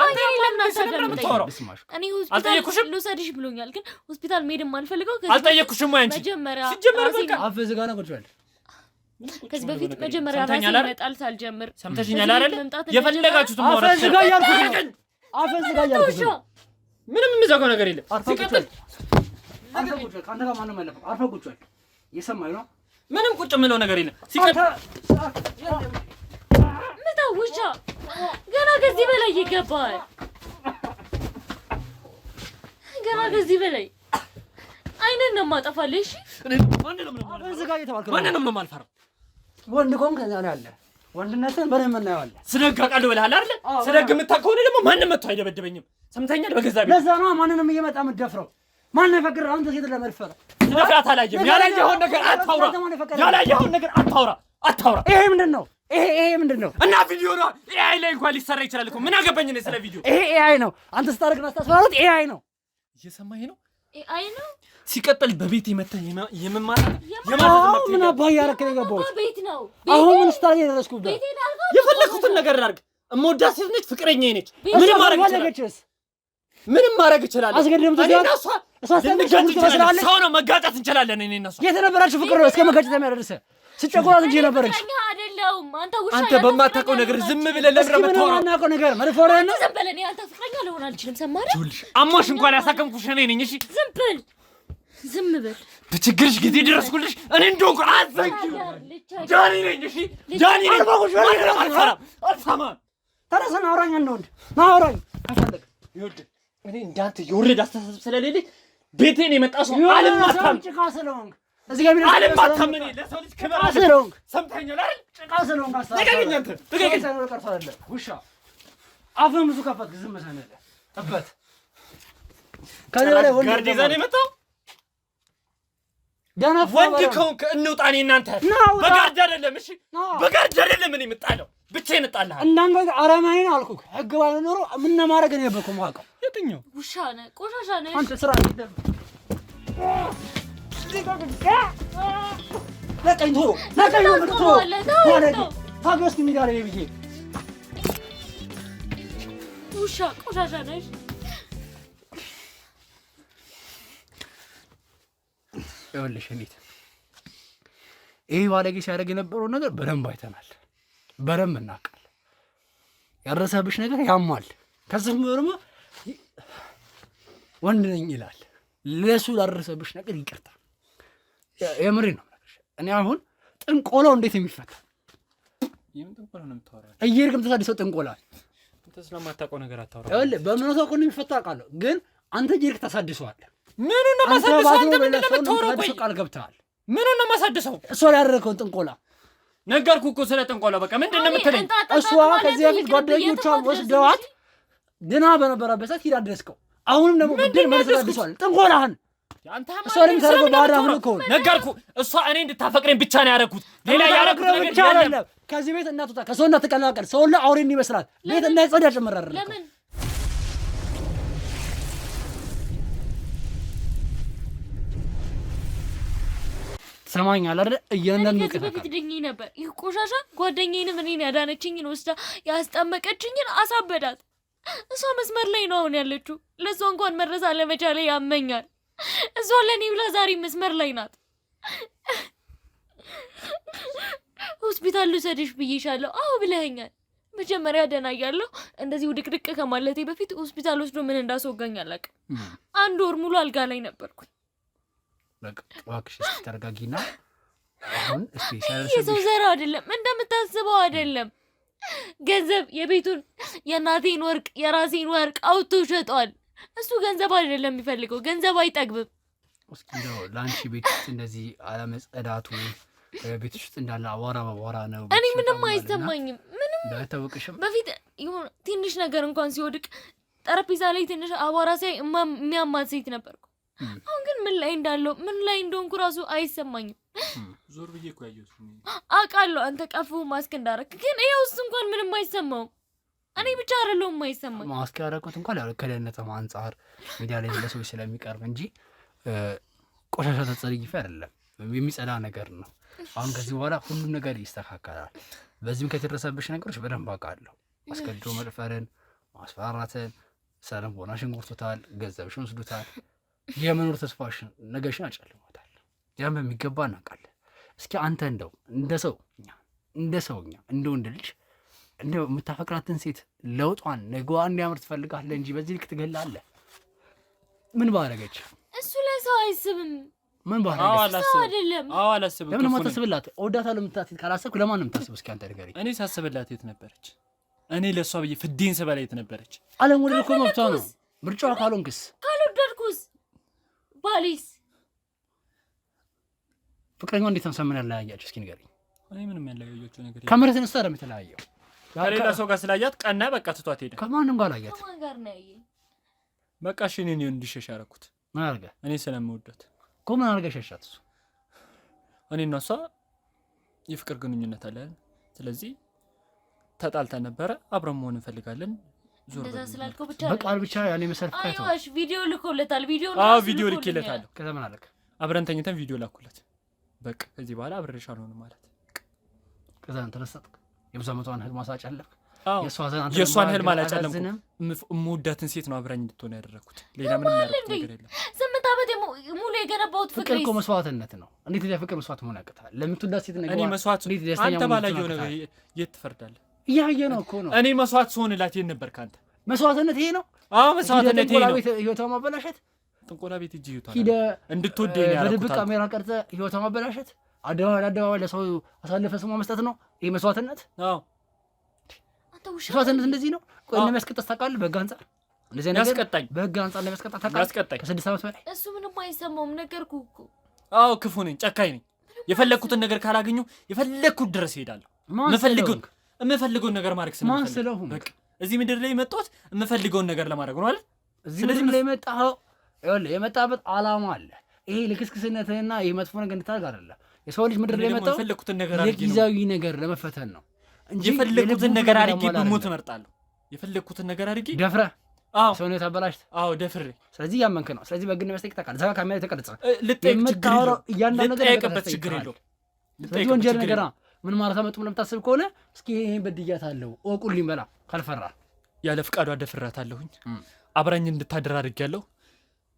እኔ ሆስፒታል ልውሰድሽ ብሎኛል፣ ግን ሆስፒታል መሄድ የማልፈልገው አልጠየቅኩሽም ወይ አንቺ? መጀመሪያ ሲጀመር በቃ አፍ ዝጋና ቁጭ በል። ከዚህ በፊት መጀመሪያ ራሴ መጣል ሳልጀምር ሰምተሽኛል አይደል? የፈለጋችሁትን ማውራት አፍ ዝጋ ያልኩት ነው። አፍ ዝጋ ያልኩት ነው። ምንም የምዘጋው ነገር የለም። ሲቀጥል አንተ ቁጭ በል። አንተ ጋር ማንም አይለፋም። አርፈ ቁጭ በል። እየሰማኝ ነው? ምንም ቁጭ የምለው ነገር የለም። ሲቀጥል ምታውሻ ገና ከዚህ በላይ ይገባል። ገና ከዚህ በላይ አይነን ነው ማጠፋለሽ። ማንንም ነው የማልፈራው። ወንድ ኮንክ ከዛ ነው ያለ ወንድነትን በደንብ እናየዋለን። ስደግ አውቃለሁ ብለሃል አይደል? ስደግ የምታውቀው ከሆነ ደግሞ ማንም መጥቶ አይደበድበኝም። ሰምተኛል? በገዛ ቤት ለዛ ነው ማንንም እየመጣ የምትደፍረው። ማን ፈቅር አንተ ሴት ለመድፈር ስደፍራት አላየም። ያላየኸውን ነገር አታውራ። ያላየኸውን ነገር አታውራ። ይሄ ምንድነው? ይሄ ምንድነው? እና ቪዲዮ ነው ኤአይ ላይ እንኳን ሊሰራ ይችላል እኮ። ምን አገባኝ ነው ስለ ቪዲዮ? ይሄ ኤአይ ነው። አንተ ስታደርግና ስታስፈራሩት ኤአይ ነው። እየሰማኸኝ ነው? ኤአይ ነው። ሲቀጥል በቤት የመጣህ የመማታት ምን አባይ ያረከኝ ገባው? ቤት ነው። አሁን ምን ስታል የደረስኩበት? የፈለኩትን ነገር ላድርግ። እሞዳት ሴት ነች፣ ፍቅረኛዬ ነች። ምንም ማድረግ ይችላል። ምንም ማድረግ ይችላል። አስገድም ተጋጣ ሰው ነው። መጋጣት እንችላለን። እኔ እና እሷ የተነበራችሁ ፍቅር ነው እስከ መጋጨት የሚያደርስ ስጨቆራት እንጂ ነበረች። አይደለም አንተ ውሻ አንተ በማታውቀው ነገር ዝም ብለህ ለምን የምታወራው? በማታውቀው ነገር መድፈሪያ ነው። ዝም ብለህ እኔ አንተ ፍቅረኛ ልሆን አልችልም። ሰማህ? አሞሽ እንኳን ያሳከምኩሽ እኔ ነኝ። እሺ ዝም በል። በችግርሽ ጊዜ ድረስኩልሽ። እኔ እንደውም አትዘጊው። ጃኒ ነኝ። እሺ ጃኒ ነኝ። አልሰማም። ተነስና አውራኝ። እንደወንድ ና አውራኝ። ከፈለክ ይኸውልህ እኔ እንዳንተ የወረደ አስተሳሰብ ስለሌለኝ ቤቴን የመጣ ሰው አልማታም። ጭቃ ስለሆንክ እዚህ ጋር አልማታም። እኔ ለሰው ልጅ ክብር ስለሆንክ ሰምተኸኛል አይደል? ጭቃ ስለሆንክ ተገኘኝ። አንተ ተገኘኝ። ውሻ አፍህን ብዙ ከፈትክ ዝም ሰነለ እበት ከሌላ ወንድ ጋር ዲዛይን የመጣው ወንድ ከሆንክ እንውጣ። እኔ እናንተ በጋርድ አይደለም። እሺ በጋርድ አይደለም። እኔ የምጣለው ብቻዬን እጣልሃለሁ። እንዳንተ አረማይን አልኩህ። ህግ ባይኖር ምን ማድረግ ነው የበኩ ማውቀው? የትኛው ውሻ ነህ? ቆሻሻ ነህ። አንተ ስራ አይደለም። ለቀኝ ቶሎ ታገስኩ ሚዳለ ብዬ ውሻ ቆሻሻ ነሽ። ይኸውልሽ እኔት ይሄ ባለጌ ሲያደርግ የነበረው ነገር በደንብ አይተናል፣ በደንብ እናውቃለን። ያረሰብሽ ነገር ያሟል። ከዚህ ደግሞ ወንድ ነኝ ይላል። ለሱ ላረሰብሽ ነገር ይቅርታ። የምሬ ነው። እኔ አሁን ጥንቆላው እንዴት የሚፈታ የምን ጥንቆላ ነው የምታወራው? እየሄድክ የምትሳደሰው ጥንቆላ አንተ ስለማታውቀው ነገር አታወራም። ይኸውልህ በእምነቱ እኮ ነው የሚፈታ አውቃለሁ፣ ግን አንተ እየሄድክ ታሳድሰዋለህ። ምኑን ነው ማሳደሰው? አንተ ምንድን ነው የምታወራው? ቆይ ቃል ገብተሃል። ምኑን ነው ማሳደሰው? እሷ ላይ ያደረገውን ጥንቆላ ነገርኩህ እኮ ስለ ጥንቆላ። በቃ ምንድን ነው የምትለኝ? እሷ ከዚህ በፊት ጓደኞቿ ወስደዋት ድና በነበረበት ሰዓት ሂድ አድረስከው። አሁንም ደግሞ ብድር መልስ ታድሷል ጥንቆላህን። እሷ ላይ የምታደርገው ባዳ አሁን እኮ ነገርኩህ። እሷ እኔ እንድታፈቅረኝ ብቻ ነው ያደረኩት፣ ሌላ ያደረኩት ነገር የለም። ከዚህ ቤት እናትወጣ ከሰው እንዳትቀላቀል። ሰው ሁሉ አውሬን ይመስላል። ቤት እንዳይጸዳ ጭምር አይደለም። ሰማኛል አይደል? እያንዳንዱ ከዚህ በፊት ድኜ ነበር። ይህ ቆሻሻ ጓደኛዬንም እኔን ያዳነችኝን ወስዳ ያስጠመቀችኝን አሳበዳት። እሷ መስመር ላይ ነው አሁን ያለችው። ለእሷ እንኳን መድረስ አለመቻሌ ያመኛል። እሷ ለእኔ ብላ ዛሬ መስመር ላይ ናት። ሆስፒታል ልውሰድሽ ብዬሻለሁ። አዎ ብለኸኛል። መጀመሪያ ደህና እያለሁ እንደዚህ ውድቅድቅ ከማለቴ በፊት ሆስፒታል ወስዶ ምን እንዳስወጋኝ አላውቅም። 1 ወር ሙሉ አልጋ ላይ ነበርኩኝ። እባክሽ እስኪ ተረጋጊና አሁን እስኪ የሰው ዘር አይደለም እንደምታስበው አይደለም። ገንዘብ የቤቱን የእናቴን ወርቅ የራሴን ወርቅ አውጥቶ ሸጧል። እሱ ገንዘብ አይደለም የሚፈልገው፣ ገንዘብ አይጠግብም። እስኪ እንደው ለአንቺ ቤት ውስጥ እንደዚህ አለመጸዳቱ ቤት ውስጥ እንዳለ አቧራ በአቧራ ነው። እኔ ምንም አይሰማኝም። ምንም እንዳይታወቅሽም በፊት ይሁን ትንሽ ነገር እንኳን ሲወድቅ ጠረጴዛ ላይ ትንሽ አቧራ ሲያይ የሚያማት ሴት ነበርኩ። አሁን ግን ምን ላይ እንዳለው ምን ላይ እንደሆንኩ ራሱ አይሰማኝም። ዞር ብዬ እኮ ያየሁት አውቃለሁ አንተ ቀፉ ማስክ እንዳረክ፣ ግን ይኸው እሱ እንኳን ምንም አይሰማውም። እኔ ብቻ አይደለሁም አይሰማኝ። ማስክ ያደረኩት እንኳን ያው ከደህንነትም አንጻር ሚዲያ ላይ ለሰዎች ስለሚቀርብ እንጂ ቆሻሻ ተጸይፈ አይደለም፣ የሚጸዳ ነገር ነው። አሁን ከዚህ በኋላ ሁሉም ነገር ይስተካከላል። በዚህም ከተደረሰብሽ ነገሮች በደንብ አውቃለሁ። አስገድዶ መድፈርን፣ ማስፈራራትን፣ ሰለሞናሽን ጎርቶታል፣ ገንዘብሽን ወስዶታል። የመኖር ተስፋሽን ነገሽን አጨልሞታል። ያን በሚገባ እናውቃለን። እስኪ አንተ እንደው እንደ ሰውኛ እንደ ወንድ ልጅ እንደው የምታፈቅራትን ሴት ለውጧን ነገዋ እንዲያምር ትፈልጋለህ እንጂ በዚህ ልክ ትገላለህ? ምን ባረገች? እሱ ለሰው አይስብም። ምን ባረገች? ሰው አይደለም። አላስብም። ለምን ማታስብላት? እወዳታለሁ የምታስብ ካላሰብክ ለማን ነው የምታስበው? እስኪ አንተ ንገረኝ። እኔ ሳስብላት የት ነበረች? እኔ ለእሷ ብዬ ፍዴን ስበላ የት ነበረች? አለመውደድ እኮ መብቷ ነው። ምርጫዋ ካልሆንክስ? ካልወደድኩስ? ባሊስ ፍቅረኛዋ እንዴት ነው ሰምን ያለያያችሁ? እስኪ ንገረኝ። እኔ ምንም ያለያያችሁ ነገር የለም። ከምረት ተነስታ አይደለም የተለያየው። ከሌላ ሰው ጋር ስላያት ቀና በቃ ትቷት ሄደ። ከማንም ጋር አላያት። ከማን ጋር ነው ያየኝ? በቃ እሺ እኔ እንዲሸሽ ያደረኩት ምን አድርገህ? እኔ ስለምወዳት እኮ ምን አድርገህ ሸሻት? እሱ እኔ እና እሷ የፍቅር ግንኙነት አለን። ስለዚህ ተጣልተን ነበረ። አብረን መሆን እንፈልጋለን። እንደዛ ስላልከው ብቻ በቃል ብቻ ያኔ መሰልፍ ካይቶ አይዋሽ ቪዲዮ ልኮለታል። ቪዲዮ ልኬለታለሁ። ከዛ ምን አለክ? አብረን ተኝተን ቪዲዮ ላኩለት። በቃ ከዚህ በኋላ አብረሽ አልሆንም ማለት። ከዛ ተነሳት። የብዙ ዓመቷን ህልም አሳጨለክ። የእሷን ህልም አላጨለምኩም። የምወዳትን ሴት ነው አብረኝ እንድትሆን ያደረኩት። ሌላ ምንም ያደረኩት ነገር የለም። 8 ዓመት ሙሉ የገነባሁት ፍቅር እኮ መስዋዕትነት ነው። እንዴት ለፍቅር መስዋዕት መሆን ያቅታል? ለምትወዳት ሴት ነገር እኔ መስዋዕት አንተ ባላየው ነገር የት ትፈርዳለህ? እያየህ ነው እኮ ነው። እኔ መስዋዕት ስሆንላት የት ነበርክ አንተ? መስዋዕትነት ይሄ ነው። አዎ መስዋዕትነት ይሄ ነው። ህይወቷን ማበላሸት፣ ጥንቆላ ቤት እጅ ይውጣ ሂደ እንድትወደኝ ያደረኩት በድብቅ ካሜራ ቀርጸ ህይወቷን ማበላሸት፣ አደባባይ ለሰው አሳልፈ ስሟ መስጠት ነው ይሄ መስዋዕትነት። አዎ መስዋዕትነት እንደዚህ ነው። ቆይ እንደሚያስቀጣት ታውቃለህ? በህግ አንጻር እንደዚህ ነገር ያስቀጣኝ፣ በህግ አንጻር እንደሚያስቀጣት ታውቃለህ? ከ6 ዓመት በላይ እሱ ምንም አይሰማውም። ነገርኩህ እኮ። አዎ ክፉ ነኝ፣ ጨካኝ ነኝ። የፈለኩትን ነገር ካላገኘሁ የፈለኩት ድረስ እሄዳለሁ። የምፈልገውን ነገር ማድረግ ስለምፈልግ በቃ እዚህ ምድር ላይ የመጣሁት የምፈልገውን ነገር ለማድረግ ነው አይደል? እዚህ ምድር ላይ የመጣኸው ይኸውልህ የመጣበት ዓላማ አለ። ይሄ ልክስክስነትህና ይሄ መጥፎ ነገር እንድታደርግ አይደለም። የሰው ልጅ ምድር ላይ የመጣው የፈለኩትን ነገር አድርጌ ነው፣ የጊዜያዊ ነገር ለመፈተን ነው እንጂ የፈለኩትን ነገር አድርጌ ብሞት እመርጣለሁ። የፈለኩትን ነገር አድርጌ ደፍረህ ሰውነት አበላሽተህ ደፍሬ። ስለዚህ ያመንክ ነው። ስለዚህ በግን መስጠት ታውቃለህ። ዘጋ ካሜራ ተቀርጸ የምታወራው እያንዳንዱ ነገር ችግር የለውም። ስለዚህ ወንጀል ነገር ምን ማለት አመጡ ለምታስብ ከሆነ እስኪ ይሄን በድያታለሁ እወቁልኝ በላ። ካልፈራ ያለ ፍቃዷ ደፍራታለሁኝ። አብራኝ እንድታደር አድርጌያለሁ።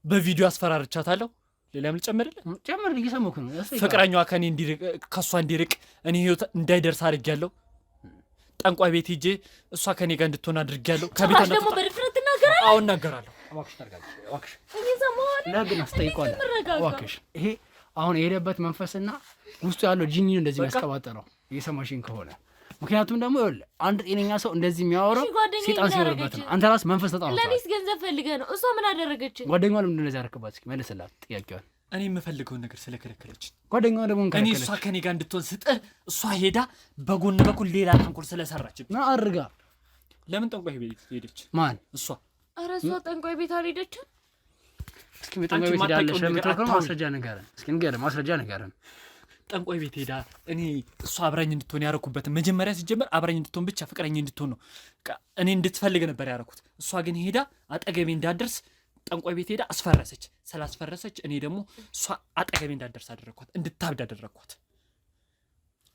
በቪዲዮ አስፈራርቻታለሁ። ሌላም ልጨምርልህ? ጨምር እየሰማሁህ ነው። ፍቅረኛዋ ከኔ እንዲርቅ ከሷ እንዲርቅ እኔ ህይወት እንዳይደርስ አድርጌያለሁ። ጠንቋይ ቤት ሂጄ እሷ ከኔ ጋር እንድትሆን አድርጌያለሁ። ከቤት ደግሞ በድፍረት ትናገራለህ? አዎ እናገራለሁ። እባክሽ ታርጋለሽ። እባክሽ እየሰማሁህ ለግን አስጠይቀዋለሁ። እባክሽ ይሄ አሁን የሄደበት መንፈስና ውስጡ ያለው ጂኒ እንደዚህ ያስቀባጠረው እየሰማሽኝ ከሆነ ምክንያቱም ደግሞ ይኸውልህ አንድ ጤነኛ ሰው እንደዚህ የሚያወራው ሴጣን ሲወርበት ነው። አንተ ራስህ መንፈስ ተጣጣው። ለኔስ ገንዘብ ፈልገህ ነው? እሷ ምን አደረገች? ጓደኛዋ ለምን እንደዚህ ያረከባት? እስኪ መልስላት ጥያቄዋን። እኔ የምፈልገውን ነገር ስለከለከለች ጓደኛዋ ደግሞ እኔ እሷ ከኔ ጋር እንድትሆን ስጥር እሷ ሄዳ በጎን በኩል ሌላ ተንኮል ስለሰራች ና አድርጋ ለምን ጠንቋይ ቤት ሄደች? ማን? እሷ። ኧረ እሷ ጠንቋይ ቤት አልሄደችም። እስኪ ጠንቋይ ቤት ሄዳለች ለምትወከው ማስረጃ ንገረን። እስኪ ንገረን፣ ማስረጃ ንገረን። ጠንቋይ ቤት ሄዳ እኔ እሷ አብራኝ እንድትሆን ያረኩበት መጀመሪያ ሲጀመር አብራኝ እንድትሆን ብቻ ፍቅረኛ እንድትሆን ነው እኔ እንድትፈልግ ነበር ያረኩት። እሷ ግን ሄዳ አጠገቤ እንዳደርስ ጠንቋይ ቤት ሄዳ አስፈረሰች። ስላስፈረሰች እኔ ደግሞ እሷ አጠገቤ እንዳደርስ አደረኳት፣ እንድታብድ አደረኳት።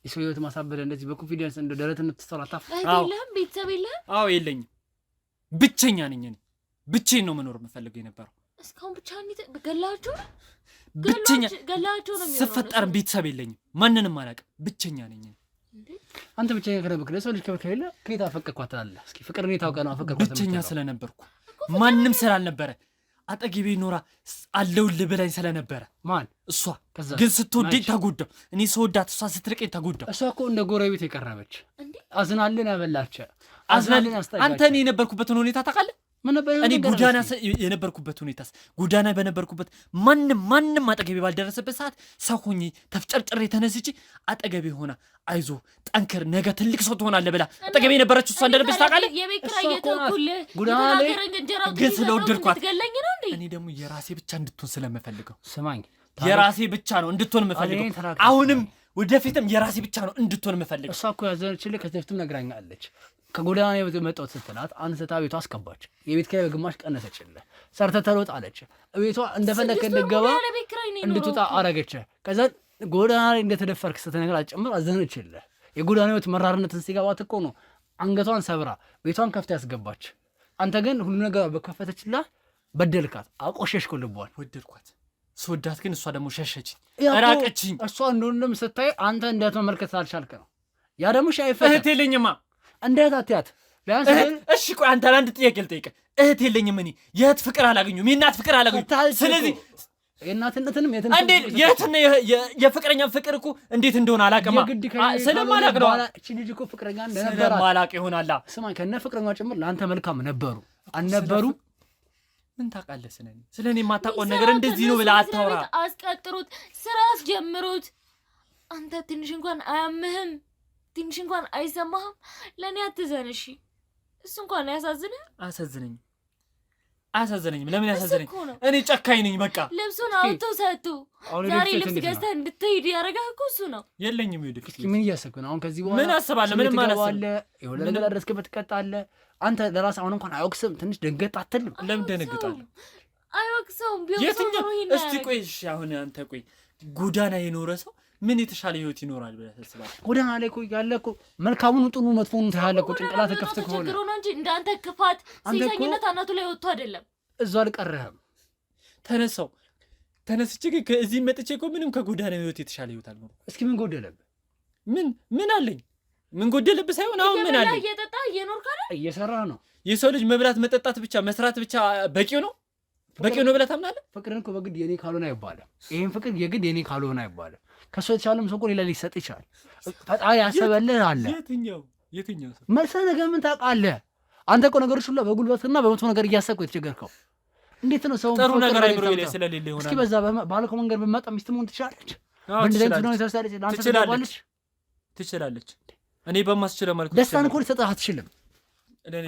የሰው ህይወት ማሳበደ እንደዚህ በኮንፊደንስ እንደ ደረትነት ተስተላታፍ አይደለም። ቤተሰብ የለህም? አዎ የለኝም። ብቸኛ ነኝ እኔ። ብቻዬን ነው መኖር የምፈልገው የነበረው። እስካሁን ብቻ ገላችሁ ብቸኛ ገላችሁ ነው የሚሆነው። ስፈጠርም ቤተሰብ የለኝም፣ ማንንም አላውቅም። ብቸኛ ነኝ እኔ። አንተ ብቻ ከነበርክ ለሰው ልጅ ከበከለ ከየት አፈቀርኳት አለ? እስኪ ፍቅር ነው ታውቀ ነው አፈቀርኳት። ብቸኛ ስለነበርኩ ማንም ስላልነበረ አጠገቤ ኖራ አለውልህ ብላኝ ስለነበረ ማን? እሷ። ግን ስትወደኝ ተጎዳው። እኔ ስወዳት እሷ ስትርቀኝ ተጎዳው። እሷ እኮ እንደ ጎረቤት የቀረበች አዝናልን ያበላች አዝናልን ያስጠጋች። አንተ እኔ የነበርኩበትን ሁኔታ ታውቃለህ? ምን ነበር እኔ ጎዳና የነበርኩበት ሁኔታስ ጎዳና በነበርኩበት ማንም አጠገቤ ባልደረሰበት ሰዓት ሰው ሆኜ ተፍጨርጭሬ ተነስቼ አጠገቤ ሆና አይዞ ጠንክር ነገ ትልቅ ሰው ትሆናለህ ብላ አጠገቤ የነበረችው እሷ እንደነበረች ታውቃለህ? ግን ስለወደድኳት እኔ ደግሞ የራሴ ብቻ እንድትሆን ስለምፈልገው ስማኝ፣ የራሴ ብቻ ነው እንድትሆን የምፈልገው። አሁንም ወደፊትም የራሴ ብቻ ነው እንድትሆን የምፈልገው። እሷ እኮ ያዘነችልህ ከዚህ በፊትም ነግራኛለች። ከጎዳና የመጣሁት ስትላት አንስታ ቤቷ አስገባች። የቤት ኪራይ በግማሽ ቀነሰችልህ። ሰርተህ ተለወጥ አለች። ቤቷ እንደፈለግህ እንድትገባ እንድትወጣ አረገች። ከዛ ጎዳና ላይ እንደተደፈርክ ስትነግራት ጭምር አዘነችልህ። የጎዳና ህይወት መራርነትን ሲገባት እኮ ነው አንገቷን ሰብራ ቤቷን ከፍታ ያስገባች። አንተ ግን ሁሉ ነገር በከፈተችላት በደልካት፣ አቆሸሽኩ ልቧን። ወደድኳት ስወዳት ግን እሷ ደግሞ ሸሸችኝ፣ ራቀችኝ። እሷ እንደወንድም ስታይ አንተ እንዴት መመልከት አልቻልክ ነው። ያ ደግሞ ሻይፈ እህት የለኝማ እንዴት አትያት? እሺ ቆይ አንተ አንድ ጥያቄ ልጠይቅህ። እህት የለኝም እኔ የእህት ፍቅር አላገኙም፣ የእናት ፍቅር አላገኙም። ስለዚህ የእናትነትንም የእህትና የፍቅረኛ ፍቅር እኮ እንዴት እንደሆነ አላውቅማ። ስለማላውቅ ነው። እቺ ልጅ እኮ ፍቅረኛ እንደነበራት ስለማላውቅ ይሆናላ። ስማኝ፣ ከነ ፍቅረኛ ጭምር ለአንተ መልካም ነበሩ አልነበሩ? ምን ታውቃለህ ስለኔ የማታውቀውን ነገር እንደዚህ ነው ብለህ አታውራ። አስቀጥሩት፣ ስራ አስጀምሩት። አንተ ትንሽ እንኳን አያምህም? ትንሽ እንኳን አይሰማህም? ለእኔ አትዘን እሺ። እሱ እንኳን አያሳዝነኝም። ለምን ያሳዝነኝ? እኔ ጨካኝ ነኝ። በቃ ልብሱን አውጥቶ ሰጡ። ዛሬ ልብስ ገዝተህ እንድትሄድ ያደረገህ እኮ እሱ ነው። የለኝም። ይኸውልህ እስኪ ምን እያሰብክ ነው አሁን? ከዚህ በኋላ ምን አስባለሁ? ምንም አላስብም። የሆነ ነገር አድረስክበት ትቀጣለህ። አንተ ለራስህ አሁን እንኳን አይወቅስም? ትንሽ ደንገጥ አትልም? ለምን ደነግጣለሁ? አይወቅሰውም። ቢሆን የትኛው እስቲ ቆይ እሺ፣ አሁን አንተ ቆይ ጎዳና የኖረ ሰው ምን የተሻለ ህይወት ይኖራል ብለህ ታስባለህ? ጎዳና ላይ እኮ ያለ እኮ መልካሙን ጥሩ መጥፎውን ታያለህ እኮ። ጭንቅላት ከፍት ከሆነ ችግሩ ነው እንጂ እንዳንተ ክፋት ሲሰኝነት አናቱ ላይ ወጥቶ አይደለም። እዛ አልቀረህም። ተነስቼ ግን ከዚህ መጥቼ እኮ ምንም ከጎዳና ህይወት የተሻለ ህይወት አልኖርም። እስኪ ምን ጎደለብህ? ምን አለኝ? ምን ጎደለብህ ሳይሆን አሁን ምን አለኝ? እየጠጣ እየኖርክ አይደል? እየሰራህ ነው። የሰው ልጅ መብላት መጠጣት ብቻ መስራት ብቻ በቂው ነው? በቂው ነው ብለህ ታምናለህ? ፍቅርን እኮ በግድ የኔ ካልሆነ አይባልም። ይሄን ፍቅር የግድ የኔ ካልሆነ አይባልም። ከሱ የተሻለም ሰው እኮ ሌላ ሊሰጥ ይችላል። ፈጣሪ ያሰበልህ አለ። የትኛው ሰው መልሰህ ነገ ምን ታውቃለህ? አንተ እኮ ነገሮች ሁሉ በጉልበትና በመጥፎ ነገር እያሰብኩ የተቸገርከው እንዴት ነው? ሰው ጥሩ ነገር አይምሮ ላይ ስለሌለ ይሆናል። እስኪ በዛ ባልከው መንገድ ብትመጣ ሚስት መሆን ትችላለች። በእንደዚህ አይነት ሁኔታ ታስታለች። ለአንተ ትችላለች። እኔ በማስችለው መልኩ ደስታን እኮ ልትሰጥህ አትችልም።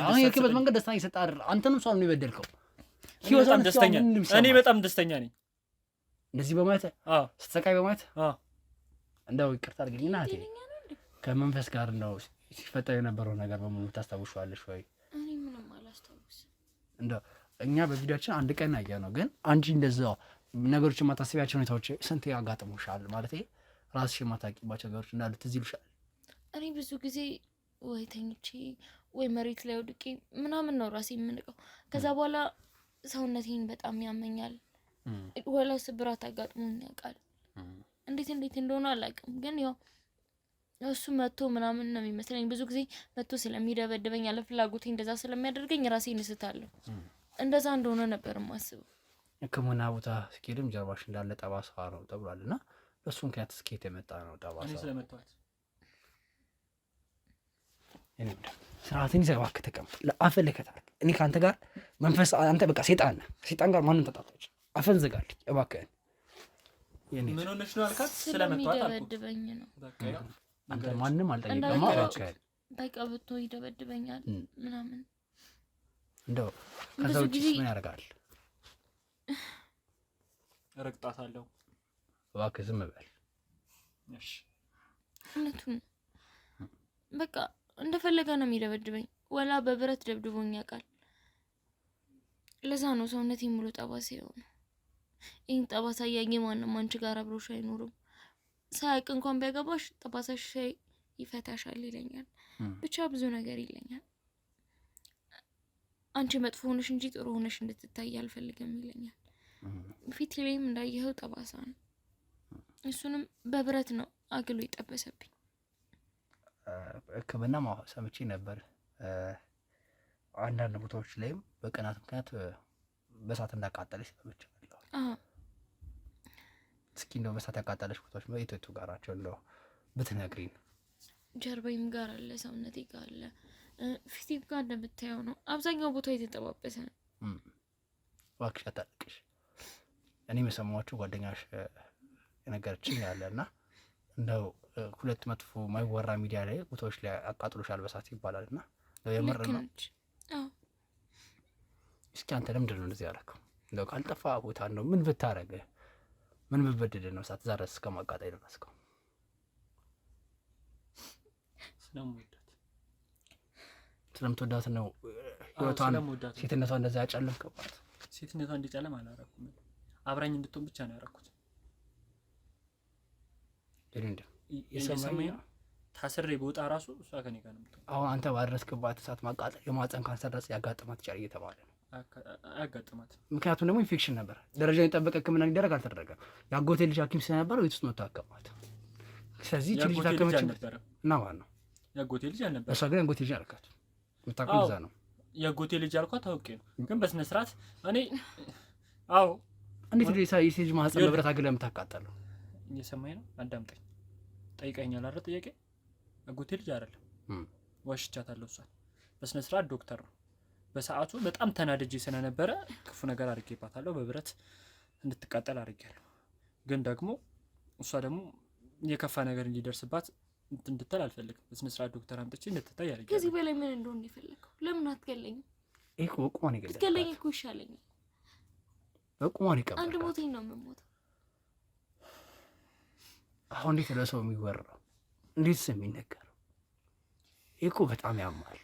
አሁን የክበት መንገድ ደስታን እየሰጠህ አይደል? አንተንም ሰው ነው የበደልከው። በጣም ደስተኛ እኔ በጣም ደስተኛ ነኝ እንደዚህ በማየት ስትሰቃይ በማየት። እንደው ይቅርታ አድርግልኝና እህቴ ከመንፈስ ጋር ነው ሲፈጠር የነበረው ነገር በሙሉ ታስታውሻለሽ ወይ? እኔ ምንም አላስታውስም። እንደው እኛ በቪዲዮአችን አንድ ቀን አያ ነው፣ ግን አንቺ እንደዛው ነገሮችን ማታሰቢያቸው ሁኔታዎች ስንት ያጋጥሙሻል? ማለት ራስሽ የማታውቂባቸው ነገሮች እንዳሉ ትዝ ይሉሻል? እኔ ብዙ ጊዜ ወይ ተኝቼ ወይ መሬት ላይ ወድቄ ምናምን ነው ራሴ የምንቀው። ከዛ በኋላ ሰውነቴን በጣም ያመኛል። ወላ ስብራት አጋጥሞኝ ያውቃል። እንዴት እንደሆነ አላውቅም፣ ግን ያው እሱ መጥቶ ምናምን ነው የሚመስለኝ። ብዙ ጊዜ መጥቶ ስለሚደበድበኝ ያለ ፍላጎቴ እንደዛ ስለሚያደርገኝ ራሴን እስታለሁ። እንደዛ እንደሆነ ነበር የማስበው። ሕክምና ቦታ ስኬድም ጀርባሽ እንዳለ ጠባሳ ነው ተብሏልና በሱ ምክንያት ስኬት የመጣ ነው ጠባሳ። እኔ ስለመጣሁት ስርዓትን ይዘህ እባክህ ተቀመጥ። ለአፈን ልከታል። እኔ ከአንተ ጋር መንፈስ አንተ በቃ ሴጣን ነህ። ሴጣን ጋር ማንን ተጣጣች? አፈን ዝጋልኝ እባክህን። ምን ሆነሽ ነው አልካት? ስለመጣሁት አልኩ። ስለሚደበድበኝ ነው። አንተ ማንም አልጠየቀማ። እባክህን በቃ ብቶ ይደበድበኛል ምናምን። እንደው ከዛ ውጭ ምን ያደርጋል? ረግጣታለሁ። እባክህ ዝም በል። እሺ እውነቱን በቃ እንደፈለገ ነው የሚደበድበኝ። ወላ በብረት ደብድቦኝ ያውቃል። ለዛ ነው ሰውነቴ ሙሉ ጠባሳ የሆነው። ይህን ጠባሳ እያየ ማንም አንቺ ጋር አብሮሽ አይኖርም፣ ሳያውቅ እንኳን ቢያገባሽ ጠባሳሽ ይፈታሻል ይለኛል። ብቻ ብዙ ነገር ይለኛል። አንቺ መጥፎ ሆነሽ እንጂ ጥሩ ሆነሽ እንድትታይ አልፈልግም ይለኛል። ፊት ላይም እንዳየኸው ጠባሳ ነው። እሱንም በብረት ነው አግሎ ይጠበሰብኝ። ሕክምና ሰምቼ ነበር። አንዳንድ ቦታዎች ላይም በቅናት ምክንያት በእሳት እንዳቃጠለች ሰምቻለሁ። እስኪ እንደው በእሳት ያቃጠለች ቦታዎች የቱ ጋር ናቸው? እንደው ብትነግሪን። ጀርባዬም ጋር አለ፣ ሰውነቴ ጋር አለ፣ ፊቴም ጋር እንደምታየው ነው። አብዛኛው ቦታ የተጠባበሰ ነው። እባክሽ አታልቅሽ። እኔ የሰማኋቸው ጓደኛሽ የነገረችኝ ያለና እንደው ሁለት መጥፎ ማይወራ ሚዲያ ላይ ቦታዎች ላይ አቃጥሎሻል በሳት ይባላልና የምር ነው። እስኪ አንተ ለምንድን ነው እንደዚህ ያደረገው? እንደው ካልጠፋ ቦታ እንደው ምን ብታረገ ምን ብበድል ነው ሳት ዛሬ እስከ ማቃጠል የደረስከው? ስለምትወዳት ነው ህይወቷን ሴትነቷ እንደዛ ያጨለምከባት? ሴትነቷ እንዲጨለም አላረኩም። አብራኝ እንድትሆን ብቻ ነው ያረኩት። የሰማኝ ታስሬ በወጣ ራሱ እሷ ከኔ ጋር ነው የምትሆን። አሁን አንተ ባደረስክባት እሳት ማቃጠል የማህፀን ካንሰር ድረስ ያጋጥማት ይችላል እየተባለ ነው። አያጋጥማት። ምክንያቱም ደግሞ ኢንፌክሽን ነበር። ደረጃውን የጠበቀ ሕክምና እንዲደረግ አልተደረገም። የአጎቴ ልጅ ሐኪም ስለነበረ ቤት ውስጥ መጥቶ አከማት። ስለዚህ ልጅ ታከመች እና ማለት ነው የአጎቴ ልጅ አልነበረ። እሷ ግን የአጎቴ ልጅ አልካት። የምታውቀው እዛ ነው። የአጎቴ ልጅ አልኳት አውቄ ነው፣ ግን በስነ ስርዓት እኔ አዎ። እንዴት ነው የሴት ልጅ ማህፀን በብረት አግለህ የምታቃጠለው? እየሰማኝ ነው? አዳምጠኝ። ጠይቀኛል አይደል? ጥያቄ አጎቴ ልጅ አይደለም። ዋሽቻታለሁ። እሷን በስነ ስርዓት ዶክተር ነው። በሰዓቱ በጣም ተናድጄ ስለነበረ ክፉ ነገር አድርጌባታለሁ። በብረት እንድትቃጠል አድርጌያለሁ። ግን ደግሞ እሷ ደግሞ የከፋ ነገር እንዲደርስባት እንድትል አልፈልግም። በስነ ስርዓት ዶክተር አምጥቼ እንድትታይ አድርጌያለሁ። ከዚህ በላይ ምን እንደሆነ የፈለከው? ለምን አትገለኝም? እኮ ቁማን ይገለኝ። ትገለኝ እኮ ይሻለኛል። በቁማን ይቀበል። አንድ ሞቴን ነው የምሞተው። አሁን እንዴት ለሰው የሚወራው? እንዴት ስም የሚነገረው? እኮ በጣም ያማል።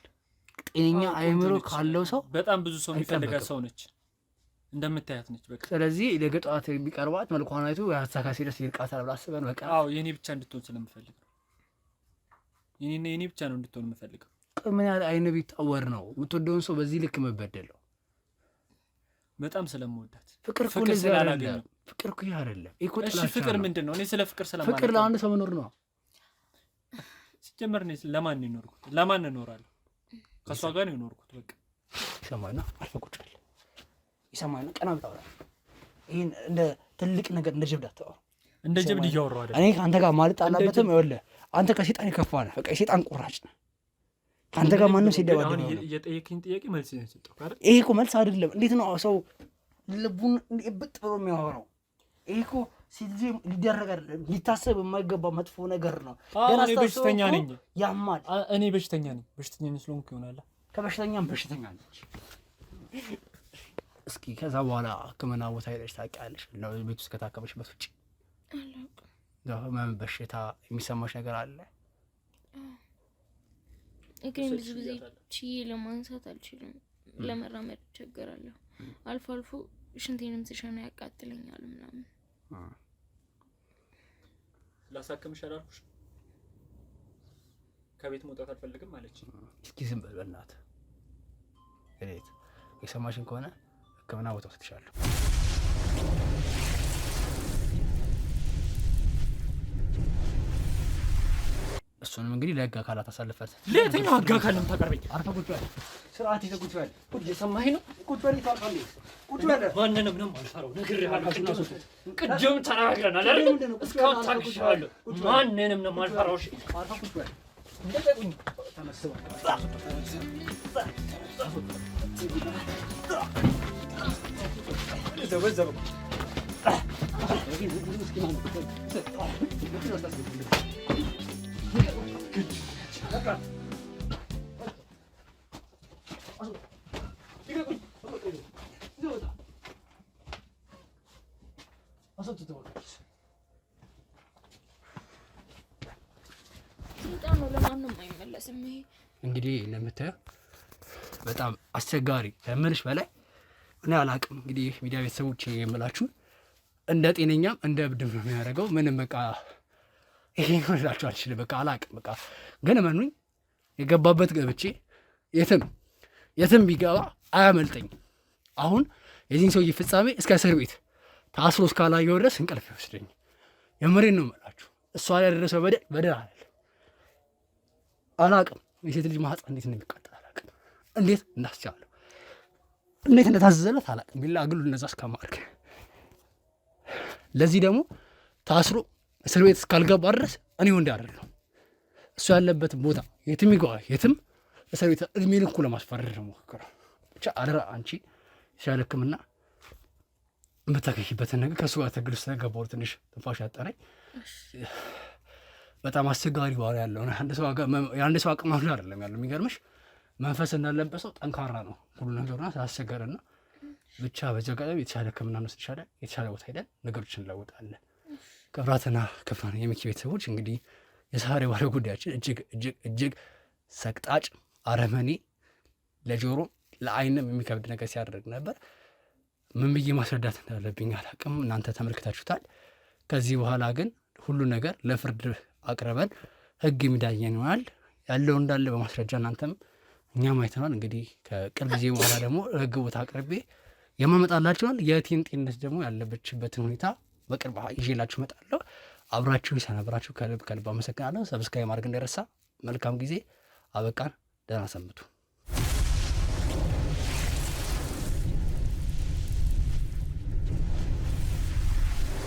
ጤነኛ አይምሮ ካለው ሰው በጣም ብዙ ሰው የሚፈልጋት ሰው ነች፣ እንደምታያት ነች። በቃ ስለዚህ ለገጣት ቢቀርባት መልኳን አይቶ ያሳካሲ ደስ ይልቃታል ብላ አስበን በቃ አዎ፣ የኔ ብቻ እንድትሆን ስለምፈልግ ነው። የኔ ብቻ ነው እንድትሆን የምፈልገው። ምን ያህል አይነ ቢታወር ነው የምትወደውን ሰው በዚህ ልክ መበደለው? በጣም ስለምወዳት። ፍቅር ስላላገኘው ፍቅር እኮ አይደለም እኮ ጥላቻ። እሺ ፍቅር ምንድነው? እኔ ስለ ፍቅር ስለማለት ፍቅር ለአንድ ሰው መኖር ነው ሲጀመር። እኔ ለማን እኖርኩት? ለማን እኖራለሁ? ከሷ ጋር ነው የኖርኩት። በቃ ይሰማኝና አልፈቁጫል። ይሰማኝና ቀና ብታወራ ይሄን እንደ ትልቅ ነገር እንደ ጀብድ አታወራ። እንደ ጀብድ እያወራሁ አይደል? እኔ ካንተ ጋር ማለት አለበትም። ይኸውልህ አንተ ከሴጣን የከፋ ነህ። በቃ የሴጣን ቁራጭ ነህ። ካንተ ጋር ማንም ሲደባደብ ነው። እየጠየቅኝ ጥያቄ መልስ ነው የሰጠው አይደል? ይሄ እኮ መልስ አይደለም። እንዴት ነው ሰው ልቡን እብጥ ብሎ የሚያወራው? ይሄ እኮ ሲልጂ ሊደረግ አይደለም፣ ሊታሰብ የማይገባ መጥፎ ነገር ነው። እኔ በሽተኛ ነኝ። ያማል። እኔ በሽተኛ ነኝ። በሽተኛ ነኝ ስለሆንኩ ይሆናል። ከበሽተኛም በሽተኛ ነች። እስኪ ከዛ በኋላ ሕክምና ቦታ ሄደሽ ታውቂያለሽ? ነው ቤት ውስጥ ከታከመሽበት ውጪ አላውቅም። በሽታ የሚሰማሽ ነገር አለ? ግን ብዙ ጊዜ ችዬ ለማንሳት አልችልም። ለመራመድ እቸገራለሁ። አልፎ አልፎ ሽንቴንም ስሸና ያቃጥለኛል ምናምን። ላሳክምሽ አላልኩሽ? ከቤት መውጣት አልፈልግም አለች። እስኪ ዝም በል በእናትህ። እኔት የሰማሽን ከሆነ ሕክምና ቦታ ወስድሻለሁ። እሱንም እንግዲህ ለህግ አካላት አሳልፈት። ለየትኛው ህግ አካል ነው የምታቀርበኝ? አርፈህ ቁጭ በል። ስርዓት ይዘህ ቁጭ በል። እየሰማኸኝ ነው? ቁጭ በል። ታውቃለህ? ቁጭ በል። ማንንም ነው የማልፈራው። ነግሬሃለሁ። ቅድም ተናግረናል አይደል? እስካሁን ታግሻለሁ። ማንንም ነው የማልፈራው። እሺ አርፈህ ቁጭ በል። እንደጠቁኝ ተመስበ ዘበዘበ እንግዲህ እንደምታየው በጣም አስቸጋሪ ከምልሽ በላይ እኔ አላቅም። እንግዲህ ሚዲያ ቤተሰቦች የምላችሁ እንደ ጤነኛም እንደ እብድም ነው የሚያደርገው። ምንም በቃ ይሄ ነው አልችልም። በቃ አላቅም። በቃ ግን መኑኝ የገባበት ገብቼ የትም ቢገባ አያመልጠኝ። አሁን የዚህን ሰውዬ ፍጻሜ እስከ እስር ቤት ታስሮ እስካላየው ድረስ እንቅልፍ ይወስደኝ። የምሬን ነው የምላችሁ። እሷ ላይ ያደረሰው በደል አላቅም። የሴት ልጅ ማህፀን እንዴት እንደሚቃጠል አላቅም። እንዴት እንዳስቻለሁ እንዴት እንደታዘዘለት አላቅም። ቢላ ግሉ እነዛ እስካማርክ ለዚህ ደግሞ ታስሮ እስር ቤት እስካልገባ ድረስ እኔ ወንድ አይደለሁ። እሱ ያለበት ቦታ የትም ይገባ የትም እስር ቤት እድሜ ልኩ ለማስፈረድ ነው ሞክረው። ብቻ አደራ አንቺ የተሻለ ሕክምና የምታከሽበትን ነገር ከእሱ ጋር ትግል ስለገባሁ ትንሽ ትንፋሽ ያጠረኝ በጣም አስቸጋሪ ባህሪ ያለው የአንድ ሰው አቅም አሁን አይደለም ያለው። የሚገርምሽ መንፈስ እንዳለበሰው ጠንካራ ነው ሁሉ ነገርና ስላስቸገረና ብቻ በዚህ አጋጣሚ የተሻለ ሕክምና እንወስድሻለን። የተሻለ ቦታ ሄደን ነገሮችን እንለውጣለን። ክብራትና ክብራን የሚኪ ቤተሰቦች እንግዲህ የዛሬ ባለ ጉዳያችን እጅግ ሰቅጣጭ አረመኔ ለጆሮ ለዓይንም የሚከብድ ነገር ሲያደርግ ነበር። ምን ብዬ ማስረዳት እንዳለብኝ አላቅም። እናንተ ተመልክታችሁታል። ከዚህ በኋላ ግን ሁሉ ነገር ለፍርድ አቅርበን ህግ የሚዳኘን ይሆናል። ያለው እንዳለ በማስረጃ እናንተም እኛም አይተናል። እንግዲህ ከቅርብ ጊዜ በኋላ ደግሞ ህግ ቦታ አቅርቤ የማመጣላችኋል። የቲን ጤንነት ደግሞ ያለበችበትን ሁኔታ በቅርብ ይዤላችሁ እመጣለሁ። አብራችሁ ሰነበራችሁ ከልብ አመሰግናለሁ። ሰብስክራይብ ማድረግ እንዳይረሳ። መልካም ጊዜ። አበቃን። ደህና ሰንብቱ።